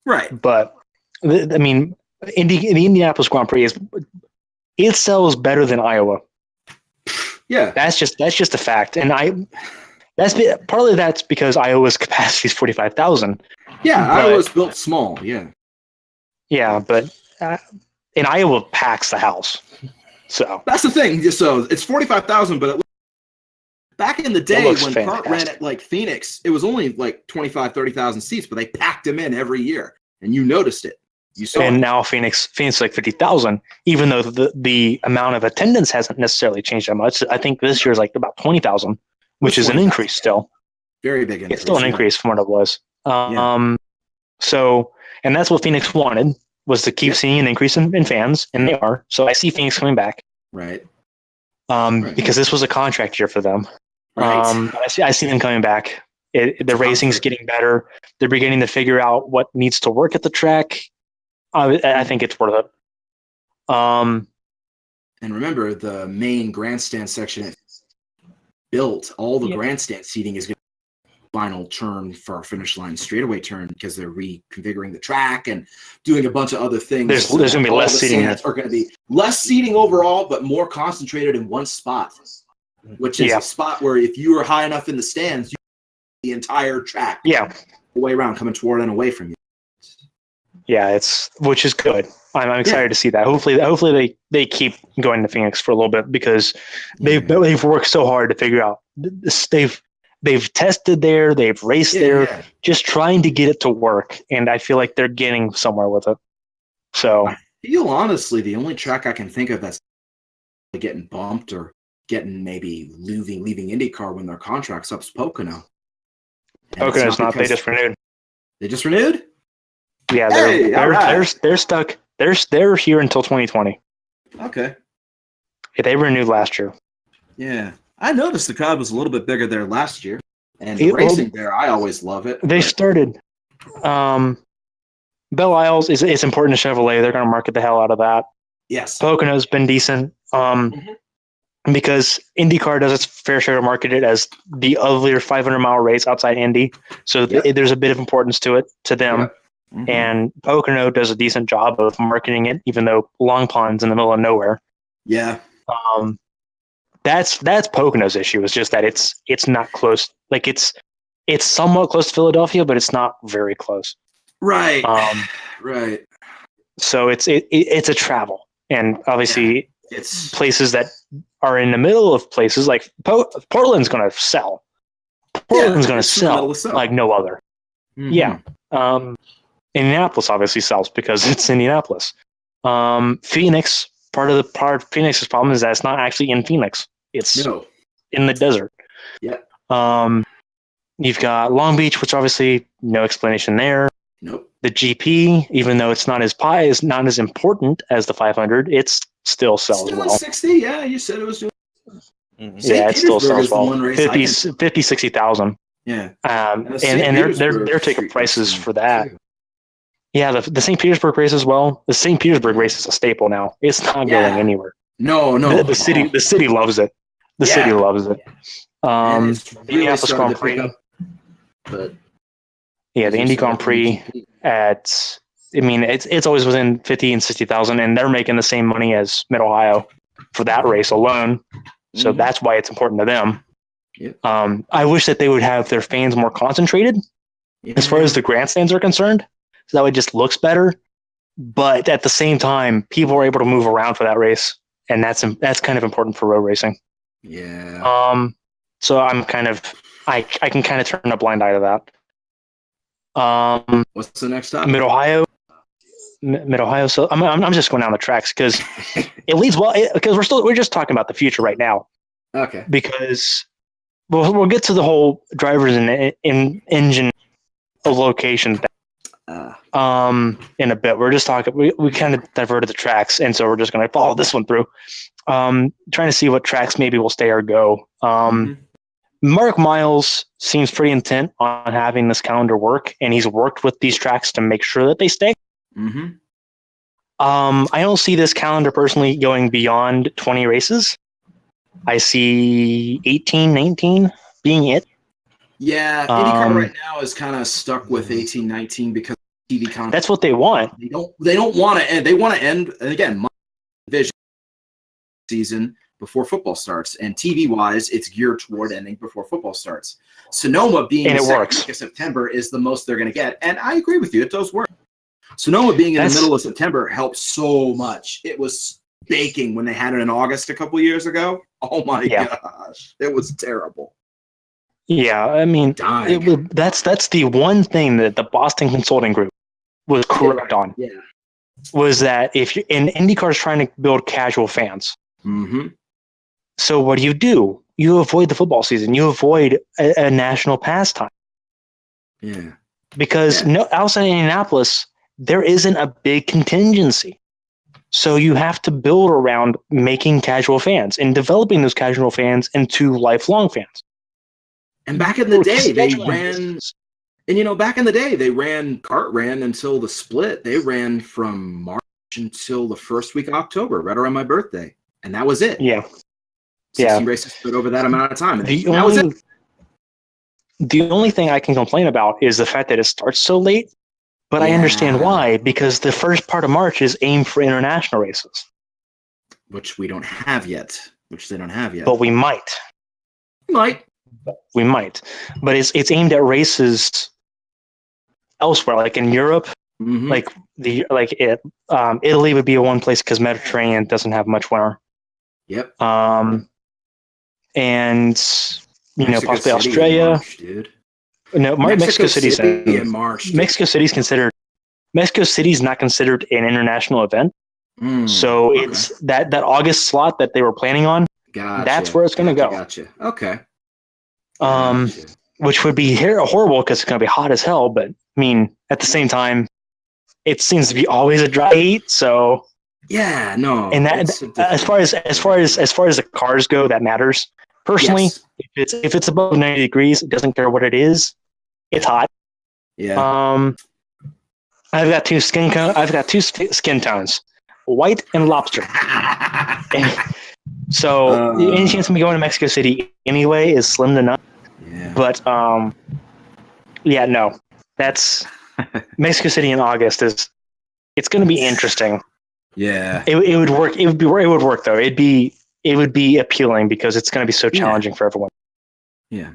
Speaker 2: Right.
Speaker 1: But I mean, the Indianapolis Grand Prix it sells better than Iowa.
Speaker 2: Yeah.
Speaker 1: That's just a fact, and partly that's because Iowa's capacity is 45,000.
Speaker 2: Yeah,
Speaker 1: But-
Speaker 2: Iowa's built small. Yeah.
Speaker 1: Yeah, but in Iowa packs the house. So
Speaker 2: That's the thing. So it's 45,000, but back in the day
Speaker 1: looks
Speaker 2: when Kurt ran
Speaker 1: fantastic.
Speaker 2: at like Phoenix, it was only like 25, 30,000 seats, but they packed them in every year, and you noticed it. You saw
Speaker 1: and
Speaker 2: it.
Speaker 1: now Phoenix like 50,000, even though the amount of attendance hasn't necessarily changed that much. I think this year's like about 20,000, which is an
Speaker 2: 20,000.
Speaker 1: increase still.
Speaker 2: Very big increase.
Speaker 1: It's still an
Speaker 2: yeah.
Speaker 1: increase from what it was.
Speaker 2: Yeah.
Speaker 1: So, and that's what Phoenix wanted, was to keep
Speaker 2: Yep.
Speaker 1: seeing an increase in fans, and they are. So I see Phoenix coming back,
Speaker 2: Right. Right.
Speaker 1: because this was a contract year for them.
Speaker 2: Right.
Speaker 1: I see them coming back. The racing's
Speaker 2: Comfort.
Speaker 1: getting better. They're beginning to figure out what needs to work at the track. I think it's worth it.
Speaker 2: And remember, the main grandstand section built, all the
Speaker 1: Yeah.
Speaker 2: grandstand seating is going to be final turn for our finish line straightaway turn because they're reconfiguring the track and doing a bunch of other things.
Speaker 1: There's
Speaker 2: So
Speaker 1: going to be
Speaker 2: all
Speaker 1: less
Speaker 2: the
Speaker 1: seating.
Speaker 2: stands are going to be less seating overall, but more concentrated in one spot, which is
Speaker 1: Yeah.
Speaker 2: a spot where if you are high enough in the stands, you see the entire track
Speaker 1: Yeah,
Speaker 2: the way around coming toward and away from you.
Speaker 1: yeah, which is good. I'm excited to see that. Hopefully they keep going to Phoenix for a little bit, because they've worked so hard to figure out this. They've tested there, they've raced there,
Speaker 2: Yeah.
Speaker 1: just trying to get it to work, and I feel like they're getting somewhere with it. So
Speaker 2: I feel honestly the only track I can think of that's getting bumped or getting maybe leaving IndyCar when their contract's up is Pocono. And it's
Speaker 1: Pocono's not. They
Speaker 2: because-
Speaker 1: just renewed.
Speaker 2: They just renewed?
Speaker 1: Yeah,
Speaker 2: Hey, all right.
Speaker 1: they're stuck. They're here until 2020.
Speaker 2: Okay.
Speaker 1: Yeah, they renewed last year.
Speaker 2: Yeah. I noticed the crowd was a little bit bigger there last year. And the
Speaker 1: It- well,
Speaker 2: racing there, I always love it.
Speaker 1: They
Speaker 2: but-
Speaker 1: started. Belle Isles is important to Chevrolet. They're going to market the hell out of that.
Speaker 2: Yes.
Speaker 1: Pocono's been decent, because IndyCar does its fair share to market it as the uglier 500-mile race outside Indy. So
Speaker 2: Yep.
Speaker 1: there's a bit of importance to it, to them.
Speaker 2: Yep. Mhm.
Speaker 1: And Pocono does a decent job of marketing it, even though Long Pond's in the middle of nowhere.
Speaker 2: Yeah.
Speaker 1: That's Pocono's issue. Is just that it's not close. Like it's somewhat close to Philadelphia, but it's not very close.
Speaker 2: Right.
Speaker 1: Um,
Speaker 2: Right.
Speaker 1: So it's a travel, and obviously
Speaker 2: It's
Speaker 1: places that are in the middle of places like Portland's going to sell. Portland's going to
Speaker 2: it's in the middle
Speaker 1: sell
Speaker 2: of sell.
Speaker 1: like no other.
Speaker 2: Mhm.
Speaker 1: Yeah. Indianapolis obviously sells because it's Indianapolis. Phoenix, part of Phoenix's problem is that it's not actually in Phoenix. It's
Speaker 2: No.
Speaker 1: in the desert.
Speaker 2: Yeah.
Speaker 1: You've got Long Beach, which obviously no explanation there.
Speaker 2: Nope.
Speaker 1: The GP, even though it's not as important as the 500, it's still sells
Speaker 2: Still
Speaker 1: well.
Speaker 2: in 60. Yeah, you said it was doing.
Speaker 3: Mhm.
Speaker 2: St.
Speaker 1: Yeah, it still
Speaker 2: Petersburg
Speaker 1: sells
Speaker 2: is the
Speaker 1: well.
Speaker 2: one race I
Speaker 1: 50, 60,000.
Speaker 2: Yeah.
Speaker 1: And
Speaker 2: St.
Speaker 1: they're
Speaker 2: Petersburg
Speaker 1: taking
Speaker 2: Street
Speaker 1: prices
Speaker 2: racing,
Speaker 1: for that.
Speaker 2: too.
Speaker 1: Yeah, the St. Petersburg race as well. The St. Petersburg race is a staple now. It's not
Speaker 2: Yeah.
Speaker 1: going anywhere.
Speaker 2: No, no.
Speaker 1: The city loves it. The
Speaker 2: Yeah.
Speaker 1: city loves it.
Speaker 2: And it's really
Speaker 1: Indianapolis
Speaker 2: starting
Speaker 1: Grand
Speaker 2: to pick
Speaker 1: Prix.
Speaker 2: up. But
Speaker 1: Yeah, the Indy Grand Prix at. I mean, it's always within 50 and 60,000, and they're making the same money as Mid Ohio for that race alone. So
Speaker 2: Mhm.
Speaker 1: that's why it's important to them.
Speaker 2: Yep.
Speaker 1: I wish that they would have their fans more concentrated as far as the grandstands are concerned, so that way it just looks better. But at the same time, people are able to move around for that race, and that's kind of important for road racing.
Speaker 2: Yeah.
Speaker 1: So I'm kind of I can kind of turn a blind eye to that.
Speaker 2: What's the next stop?
Speaker 1: Mid Ohio. So I'm just going down the tracks because it leads well, because we're just talking about the future right now,
Speaker 2: Okay.
Speaker 1: because we'll get to the whole drivers and engine location thing, in a bit. We're just talking, we kind of diverted the tracks, and so we're just going to follow this one through, trying to see what tracks maybe will stay or go.
Speaker 2: Mhm.
Speaker 1: Mark Miles seems pretty intent on having this calendar work, and he's worked with these tracks to make sure that they stay.
Speaker 2: Mhm.
Speaker 1: I don't see this calendar personally going beyond 20 races. I see 18, 19 being it.
Speaker 2: Yeah, IndyCar right now is kind of stuck with 18, 19 because TV content.
Speaker 1: That's what they want.
Speaker 2: They don't want to end. They want to end, and again, my vision season before football starts, and TV wise, it's geared toward ending before football starts. Sonoma being
Speaker 1: And
Speaker 2: the
Speaker 1: it
Speaker 2: second
Speaker 1: works.
Speaker 2: week of September is the most they're going to get, and I agree with you. It does work. Sonoma being in the middle of September helps so much. It was baking when they had it in August a couple years ago. Oh my gosh, it was terrible.
Speaker 1: Yeah, I mean, that's the one thing that the Boston Consulting Group was correct on.
Speaker 2: Yeah.
Speaker 1: Was that if you and IndyCar is trying to build casual fans.
Speaker 2: Mm-hmm.
Speaker 1: So what do? You avoid the football season. You avoid a national pastime.
Speaker 2: Yeah.
Speaker 1: Because outside Indianapolis, there isn't a big contingency. So you have to build around making casual fans and developing those casual fans into lifelong fans.
Speaker 2: And back in the day, they ran, and back in the day, CART ran until the split. They ran from March until the first week of October, right around my birthday. And that was it.
Speaker 1: Yeah.
Speaker 2: 60 races split over that amount of time. And
Speaker 1: The
Speaker 2: that was it.
Speaker 1: only thing I can complain about is the fact that it starts so late, but I understand why, because the first part of March is aimed for international races.
Speaker 2: Which we don't have yet, which they don't have yet.
Speaker 1: But we might. We might. But it's aimed at races elsewhere, like in Europe, like Italy would be a one place because Mediterranean doesn't have much winter.
Speaker 2: Yep.
Speaker 1: And possibly
Speaker 2: City
Speaker 1: Australia.
Speaker 2: March, dude.
Speaker 1: No, Mexico City's
Speaker 2: in March. Dude.
Speaker 1: Mexico City's not considered an international event. So it's that August slot that they were planning on.
Speaker 2: Gotcha.
Speaker 1: That's where it's going to go.
Speaker 2: Gotcha. Okay.
Speaker 1: Which would be horrible because it's going to be hot as hell. But I mean, at the same time, it seems to be always a dry heat. So
Speaker 2: yeah, no.
Speaker 1: And that as far as the cars go, that matters. Personally, if it's above 90 degrees, it doesn't care what it is. It's hot.
Speaker 2: Yeah.
Speaker 1: I've got two skin tones, white and lobster. So any chance of me going to Mexico City anyway is slim to none.
Speaker 2: Yeah.
Speaker 1: But no, that's Mexico City in August it's going to be interesting.
Speaker 2: Yeah.
Speaker 1: It would work. It would work though. It would be appealing because it's going to be so challenging for everyone.
Speaker 2: Yeah.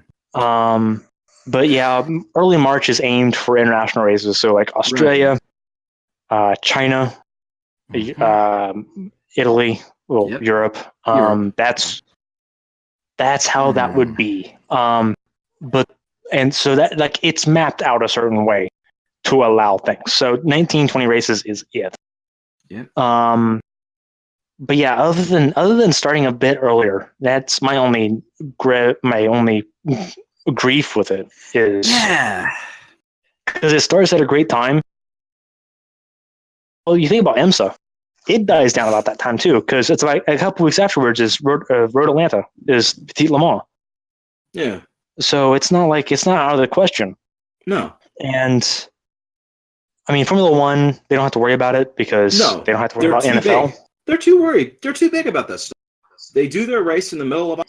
Speaker 1: But yeah, early March is aimed for international races. So like Australia, China, Italy, Europe. That's how that would be. And so that like it's mapped out a certain way to allow things. So 19, 20 races is it.
Speaker 2: Yeah.
Speaker 1: But yeah, other than starting a bit earlier, that's my only grief with it is because it starts at a great time. Well, you think about IMSA, it dies down about that time too, because it's like a couple weeks afterwards is Road Atlanta, is Petit Le Mans.
Speaker 2: Yeah.
Speaker 1: So it's not out of the question.
Speaker 2: No.
Speaker 1: And I mean, Formula One, they don't have to worry about it because they don't have to worry about NFL.
Speaker 2: Big. They're too worried. They're too big about this stuff. They do their race in the middle of,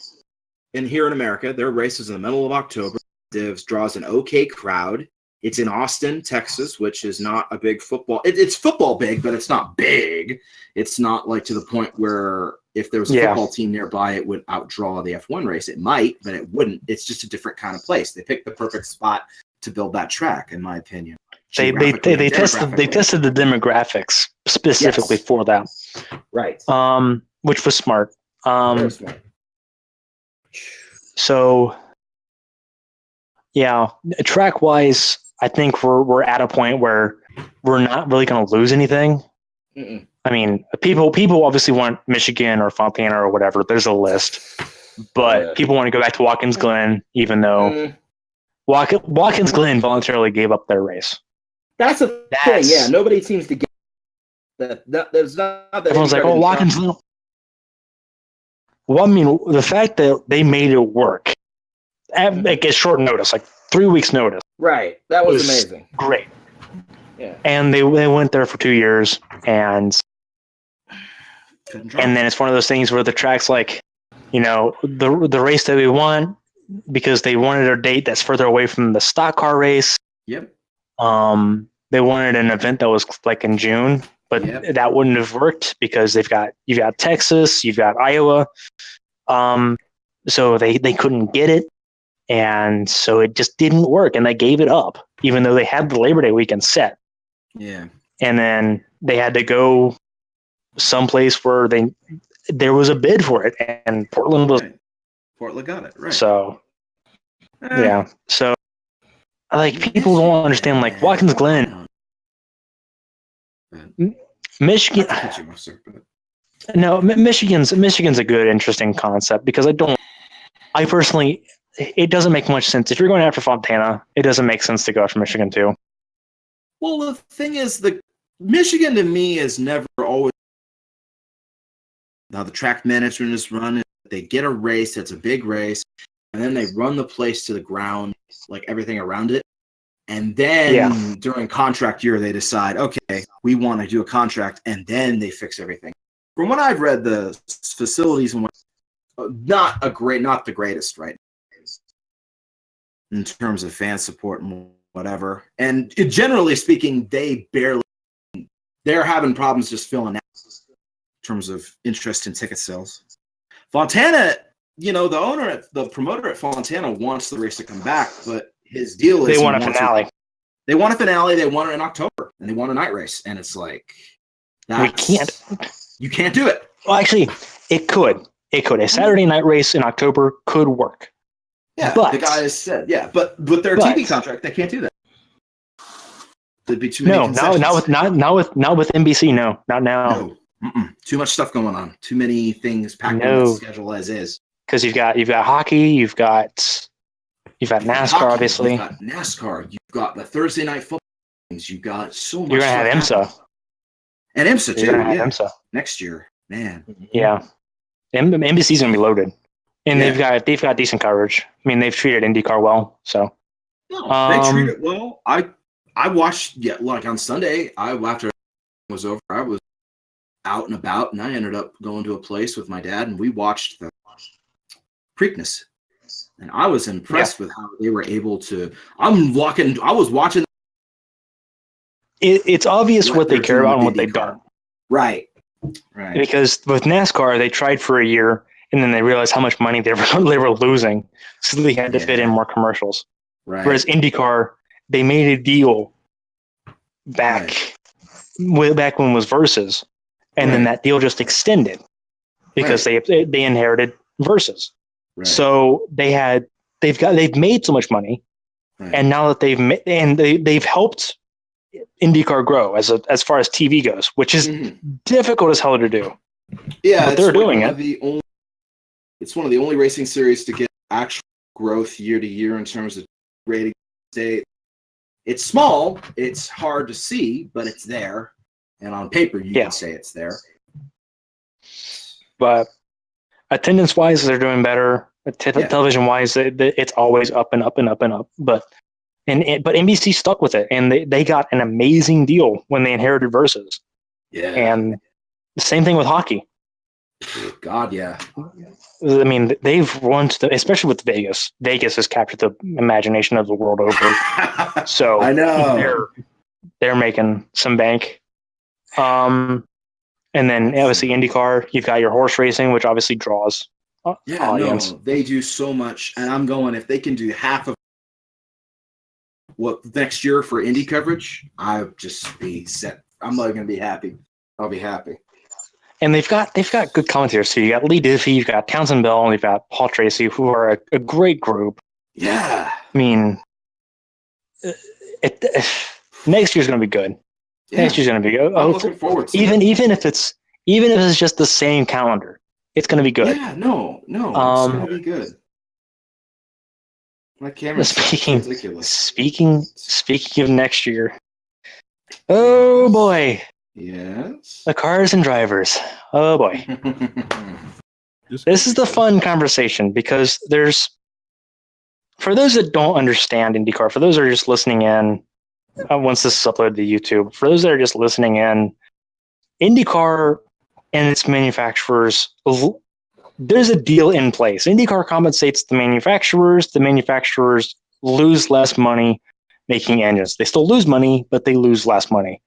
Speaker 2: and here in America, their race is in the middle of October. Divs draws an okay crowd. It's in Austin, Texas, which is not a big football. It's football big, but it's not big. It's not like to the point where if there was a football team nearby, it would outdraw the F1 race. It might, but it wouldn't. It's just a different kind of place. They picked the perfect spot to build that track, in my opinion.
Speaker 1: They tested the demographics specifically for that,
Speaker 2: right?
Speaker 1: Which was smart.
Speaker 2: Very smart.
Speaker 1: So, yeah, track wise, I think we're at a point where we're not really going to lose anything.
Speaker 2: Mm-mm.
Speaker 1: I mean, people obviously want Michigan or Fontana or whatever. There's a list, but people want to go back to Watkins Glen, even though Watkins Glen voluntarily gave up their race.
Speaker 2: That's the thing. Yeah, nobody seems to get that. There's not that.
Speaker 1: Everyone's like, "Oh, Watkins Glen." Well, I mean, the fact that they made it work at like a short notice, like 3 weeks notice.
Speaker 2: Right. That was amazing.
Speaker 1: Great.
Speaker 2: Yeah.
Speaker 1: And they went there for 2 years, and
Speaker 2: Couldn't drop.
Speaker 1: And then it's one of those things where the track's like, the race that we want, because they wanted a date that's further away from the stock car race.
Speaker 2: Yep.
Speaker 1: They wanted an event that was like in June, but that wouldn't have worked because you've got Texas, you've got Iowa. So they couldn't get it. And so it just didn't work, and they gave it up, even though they had the Labor Day weekend set.
Speaker 2: Yeah.
Speaker 1: And then they had to go someplace where there was a bid for it, and Portland was.
Speaker 2: Right. Portland got it, right.
Speaker 1: So, yeah. So, like, people don't understand, like, Watkins Glen, Michigan. No, Michigan's a good, interesting concept because I personally, it doesn't make much sense. If you're going after Fontana, it doesn't make sense to go after Michigan too.
Speaker 2: Well, the thing is, the Michigan to me is never always. Now the track management is run. They get a race that's a big race, and then they run the place to the ground, like everything around it. And then during contract year, they decide, okay, we want to do a contract, and then they fix everything. From what I've read, the facilities not the greatest right now in terms of fan support and whatever. And generally speaking, they're having problems just filling out in terms of interest in ticket sales. Fontana, the promoter at Fontana wants the race to come back, but his deal is
Speaker 1: they want a finale.
Speaker 2: They want a finale. They want it in October, and they want a night race. And it's like,
Speaker 1: we can't.
Speaker 2: You can't do it.
Speaker 1: Well, actually, it could. A Saturday night race in October could work.
Speaker 2: Yeah,
Speaker 1: but
Speaker 2: the guy has said, but their TV contract, they can't do that. There'd be too many.
Speaker 1: Not with NBC. No, not now.
Speaker 2: No. Too much stuff going on. Too many things packed in the schedule as is.
Speaker 1: Because you've got hockey, you've got NASCAR,
Speaker 2: hockey,
Speaker 1: obviously.
Speaker 2: You've got NASCAR. You've got the Thursday night football games. You've got so much.
Speaker 1: You're gonna have IMSA.
Speaker 2: And IMSA too.
Speaker 1: You're gonna have IMSA
Speaker 2: next year, man.
Speaker 1: Yeah, NBC's gonna be loaded, and they've got decent coverage. I mean, they've treated IndyCar well, so.
Speaker 2: No, they treat it well. I watched like on Sunday. After it was over, I was out and about, and I ended up going to a place with my dad, and we watched the Preakness, and I was impressed with how they were able to. I was watching.
Speaker 1: It's obvious what they care about and what they don't.
Speaker 2: Right.
Speaker 1: Because with NASCAR, they tried for a year, and then they realized how much money they were losing, so they had to fit in more commercials.
Speaker 2: Right.
Speaker 1: Whereas IndyCar, they made a deal back when it was Versus, and then that deal just extended because they inherited Versus. Right. So they've made so much money, and now that they've helped IndyCar grow as far as TV goes, which is difficult as hell to do.
Speaker 2: Yeah,
Speaker 1: but they're doing it.
Speaker 2: It's one of the only racing series to get actual growth year to year in terms of rating. It's small, it's hard to see, but it's there, and on paper you can say it's there.
Speaker 1: But attendance-wise, they're doing better. Television-wise, it's always up and up and up and up. But NBC stuck with it, and they got an amazing deal when they inherited Versus.
Speaker 2: Yeah.
Speaker 1: And the same thing with hockey.
Speaker 2: God, yeah.
Speaker 1: I mean, they've won, especially with Vegas. Vegas has captured the imagination of the world over. So
Speaker 2: I know
Speaker 1: they're making some bank. And then obviously IndyCar, you've got your horse racing, which obviously draws audience.
Speaker 2: No, they do so much, and I'm going, if they can do half of what next year for Indy coverage, I'll just be set. I'm not going to be happy. I'll be happy.
Speaker 1: And they've got good commentators. So you got Lee Diffie, you've got Townsend Bell, and you've got Paul Tracy, who are a great group.
Speaker 2: Yeah.
Speaker 1: I mean, next year's going to be good. Yeah. Next year's going to be good.
Speaker 2: I'm looking forward to
Speaker 1: even if it's just the same calendar, it's going to be good.
Speaker 2: Yeah, no, it's going to be good. My camera's ridiculous.
Speaker 1: Speaking of next year, oh boy.
Speaker 2: Yes.
Speaker 1: The cars and drivers. Oh boy. This is the fun conversation because for those that don't understand IndyCar, for those that are just listening in, once this is uploaded to YouTube, for those that are just listening in, IndyCar and its manufacturers. There's a deal in place. IndyCar compensates the manufacturers. The manufacturers lose less money making engines. They still lose money, but they lose less money.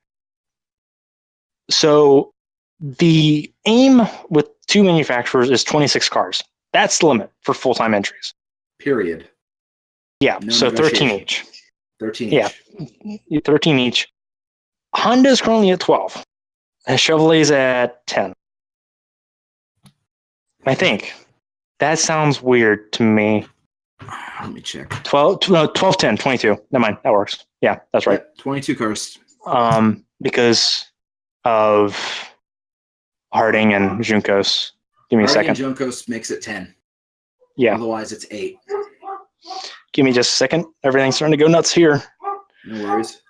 Speaker 1: So the aim with two manufacturers is 26 cars. That's the limit for full-time entries.
Speaker 2: Period.
Speaker 1: Yeah,
Speaker 2: No
Speaker 1: so 13
Speaker 2: negotiation.
Speaker 1: each.
Speaker 2: 13
Speaker 1: Yeah.
Speaker 2: each.
Speaker 1: 13 each. Honda's currently at 12. And Chevrolet's at 10. I think. That sounds weird to me.
Speaker 2: Let me check.
Speaker 1: 12, 10, 22. Never mind. That works. Yeah, that's right.
Speaker 2: Yeah, 22 cars.
Speaker 1: Because of Harding and Juncos. Give me a
Speaker 2: Harding
Speaker 1: second.
Speaker 2: and Juncos makes it 10.
Speaker 1: Yeah.
Speaker 2: Otherwise, it's 8.
Speaker 1: Give me just a second. Everything's starting to go nuts here.
Speaker 2: No worries.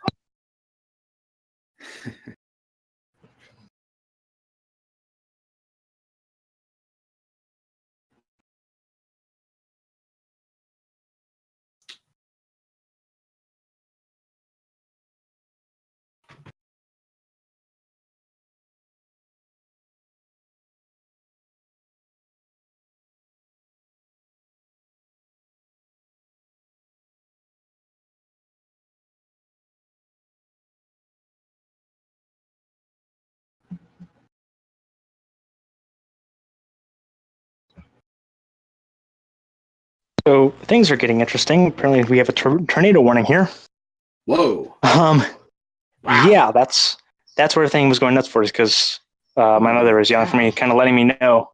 Speaker 1: So things are getting interesting. Apparently, we have a tornado warning here.
Speaker 2: Whoa.
Speaker 1: Wow.
Speaker 2: Wow.
Speaker 1: Yeah, that's where everything was going nuts for, is because my mother was yelling for me, kind of letting me know.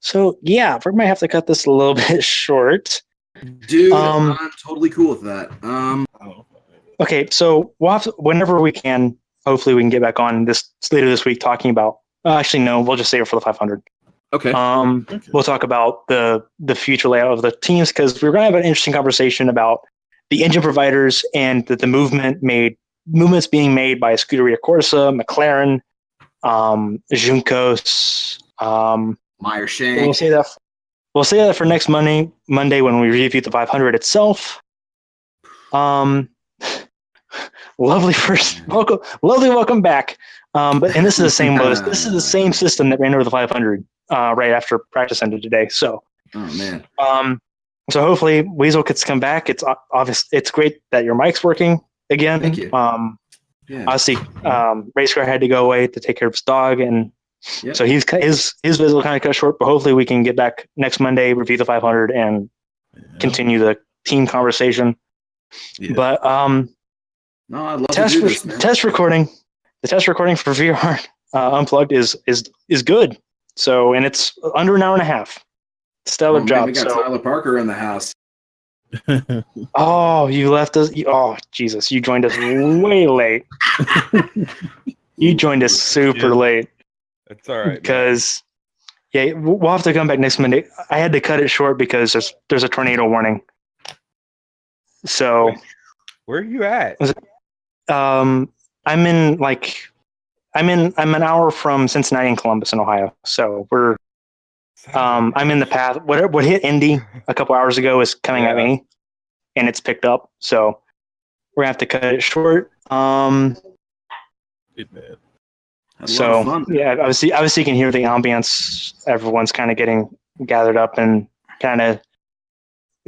Speaker 1: So yeah, we might have to cut this a little bit short.
Speaker 2: Dude, I'm totally cool with that.
Speaker 1: Okay, so we'll have to, whenever we can, hopefully we can get back on this later this week talking about. Actually, no, we'll just save it for the 500.
Speaker 2: Okay.
Speaker 1: We'll talk about the future layout of the teams, because we're going to have an interesting conversation about the engine providers and the movements being made by Scuderia Corsa, McLaren, Juncos.
Speaker 2: Meyer Shank.
Speaker 1: We'll say that for next Monday when we review the 500 itself. Lovely welcome back. And this is the same this is the same system that ran over the 500 right after practice ended today. So,
Speaker 2: oh man.
Speaker 1: So hopefully Weasel gets to come back. It's obvious. It's great that your mic's working again.
Speaker 2: Thank you. Yeah.
Speaker 1: Obviously, Race Car had to go away to take care of his dog, and
Speaker 2: Yep.
Speaker 1: so his visit will kind of cut short. But hopefully, we can get back next Monday, review the 500, and continue the team conversation.
Speaker 3: Yeah.
Speaker 1: But
Speaker 2: No, I'd love to do this, man.
Speaker 1: the test recording for VR Unplugged is good. So, and it's under an hour and a half. Stellar
Speaker 2: Man,
Speaker 1: job.
Speaker 2: we got Tyler Parker in the house.
Speaker 1: Oh, you left us. Oh, Jesus, you joined us way late. You joined us super late.
Speaker 4: It's all right.
Speaker 1: Because, yeah, we'll have to come back next Monday. I had to cut it short because there's a tornado warning. So,
Speaker 4: where are you at?
Speaker 1: I'm an hour from Cincinnati and Columbus in Ohio. So I'm in the path. What hit Indy a couple hours ago is coming at me, and it's picked up. So we're gonna have to cut it short. So yeah, obviously you can hear the ambience. Everyone's kind of getting gathered up and kind of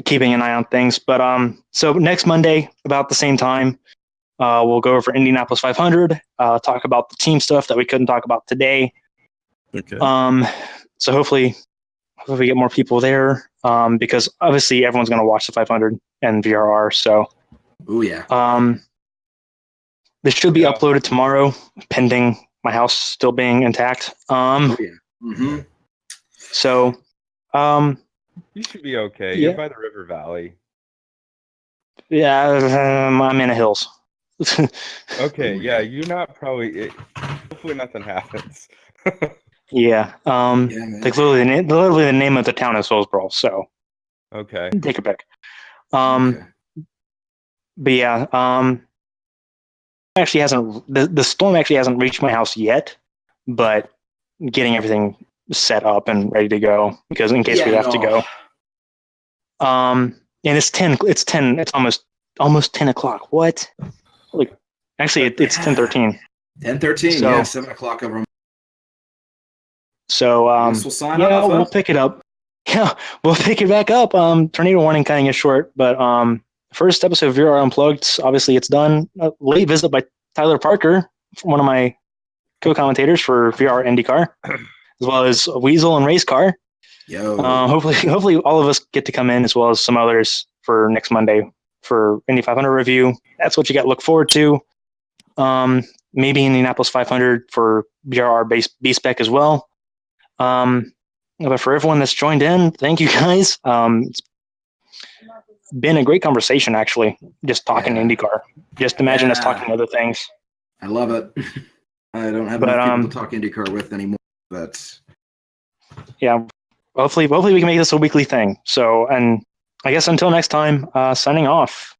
Speaker 1: keeping an eye on things. But so next Monday about the same time, we'll go over Indianapolis 500. Talk about the team stuff that we couldn't talk about today.
Speaker 3: Okay.
Speaker 1: So hopefully we get more people there, because obviously everyone's going to watch the 500 and VRR. So,
Speaker 2: oh yeah.
Speaker 1: This should be uploaded tomorrow, pending my house still being intact.
Speaker 2: Oh yeah. Mm-hmm.
Speaker 1: So,
Speaker 4: You should be okay.
Speaker 1: Yeah.
Speaker 4: You're by the river valley.
Speaker 1: Yeah, I'm in the hills.
Speaker 4: Okay, yeah, you're not probably. Hopefully, nothing happens.
Speaker 1: Yeah.
Speaker 2: Yeah, man.
Speaker 1: Like literally the name of the town is Hillsboro. So
Speaker 4: Okay.
Speaker 1: take it back.
Speaker 2: Okay.
Speaker 1: But yeah. Actually hasn't the storm actually hasn't reached my house yet, but getting everything set up and ready to go because in case we have to go. And it's 10. It's almost 10 o'clock. What? Like, actually, it's 10:13.
Speaker 2: 10:13.
Speaker 1: So-
Speaker 2: Yeah, 7 o'clock over.
Speaker 1: So
Speaker 2: Guess we'll sign
Speaker 1: yeah,
Speaker 2: off, huh?
Speaker 1: we'll pick it up. Yeah, we'll pick it back up. Tornado warning kind of gets short, but first episode of VR Unplugged, obviously it's done. A late visit by Tyler Parker, one of my co-commentators for VR IndyCar, as well as Weasel and Race Car.
Speaker 2: Yo.
Speaker 1: Hopefully all of us get to come in, as well as some others for next Monday for Indy 500 review. That's what you got to look forward to. Maybe Indianapolis 500 for BRR B-Spec as well. But for everyone that's joined in, thank you guys. It's been a great conversation, actually, just talking IndyCar. Just imagine us talking other things.
Speaker 2: I love it. I don't have enough people to talk IndyCar with anymore, but
Speaker 1: yeah, hopefully we can make this a weekly thing. So, and I guess until next time, signing off.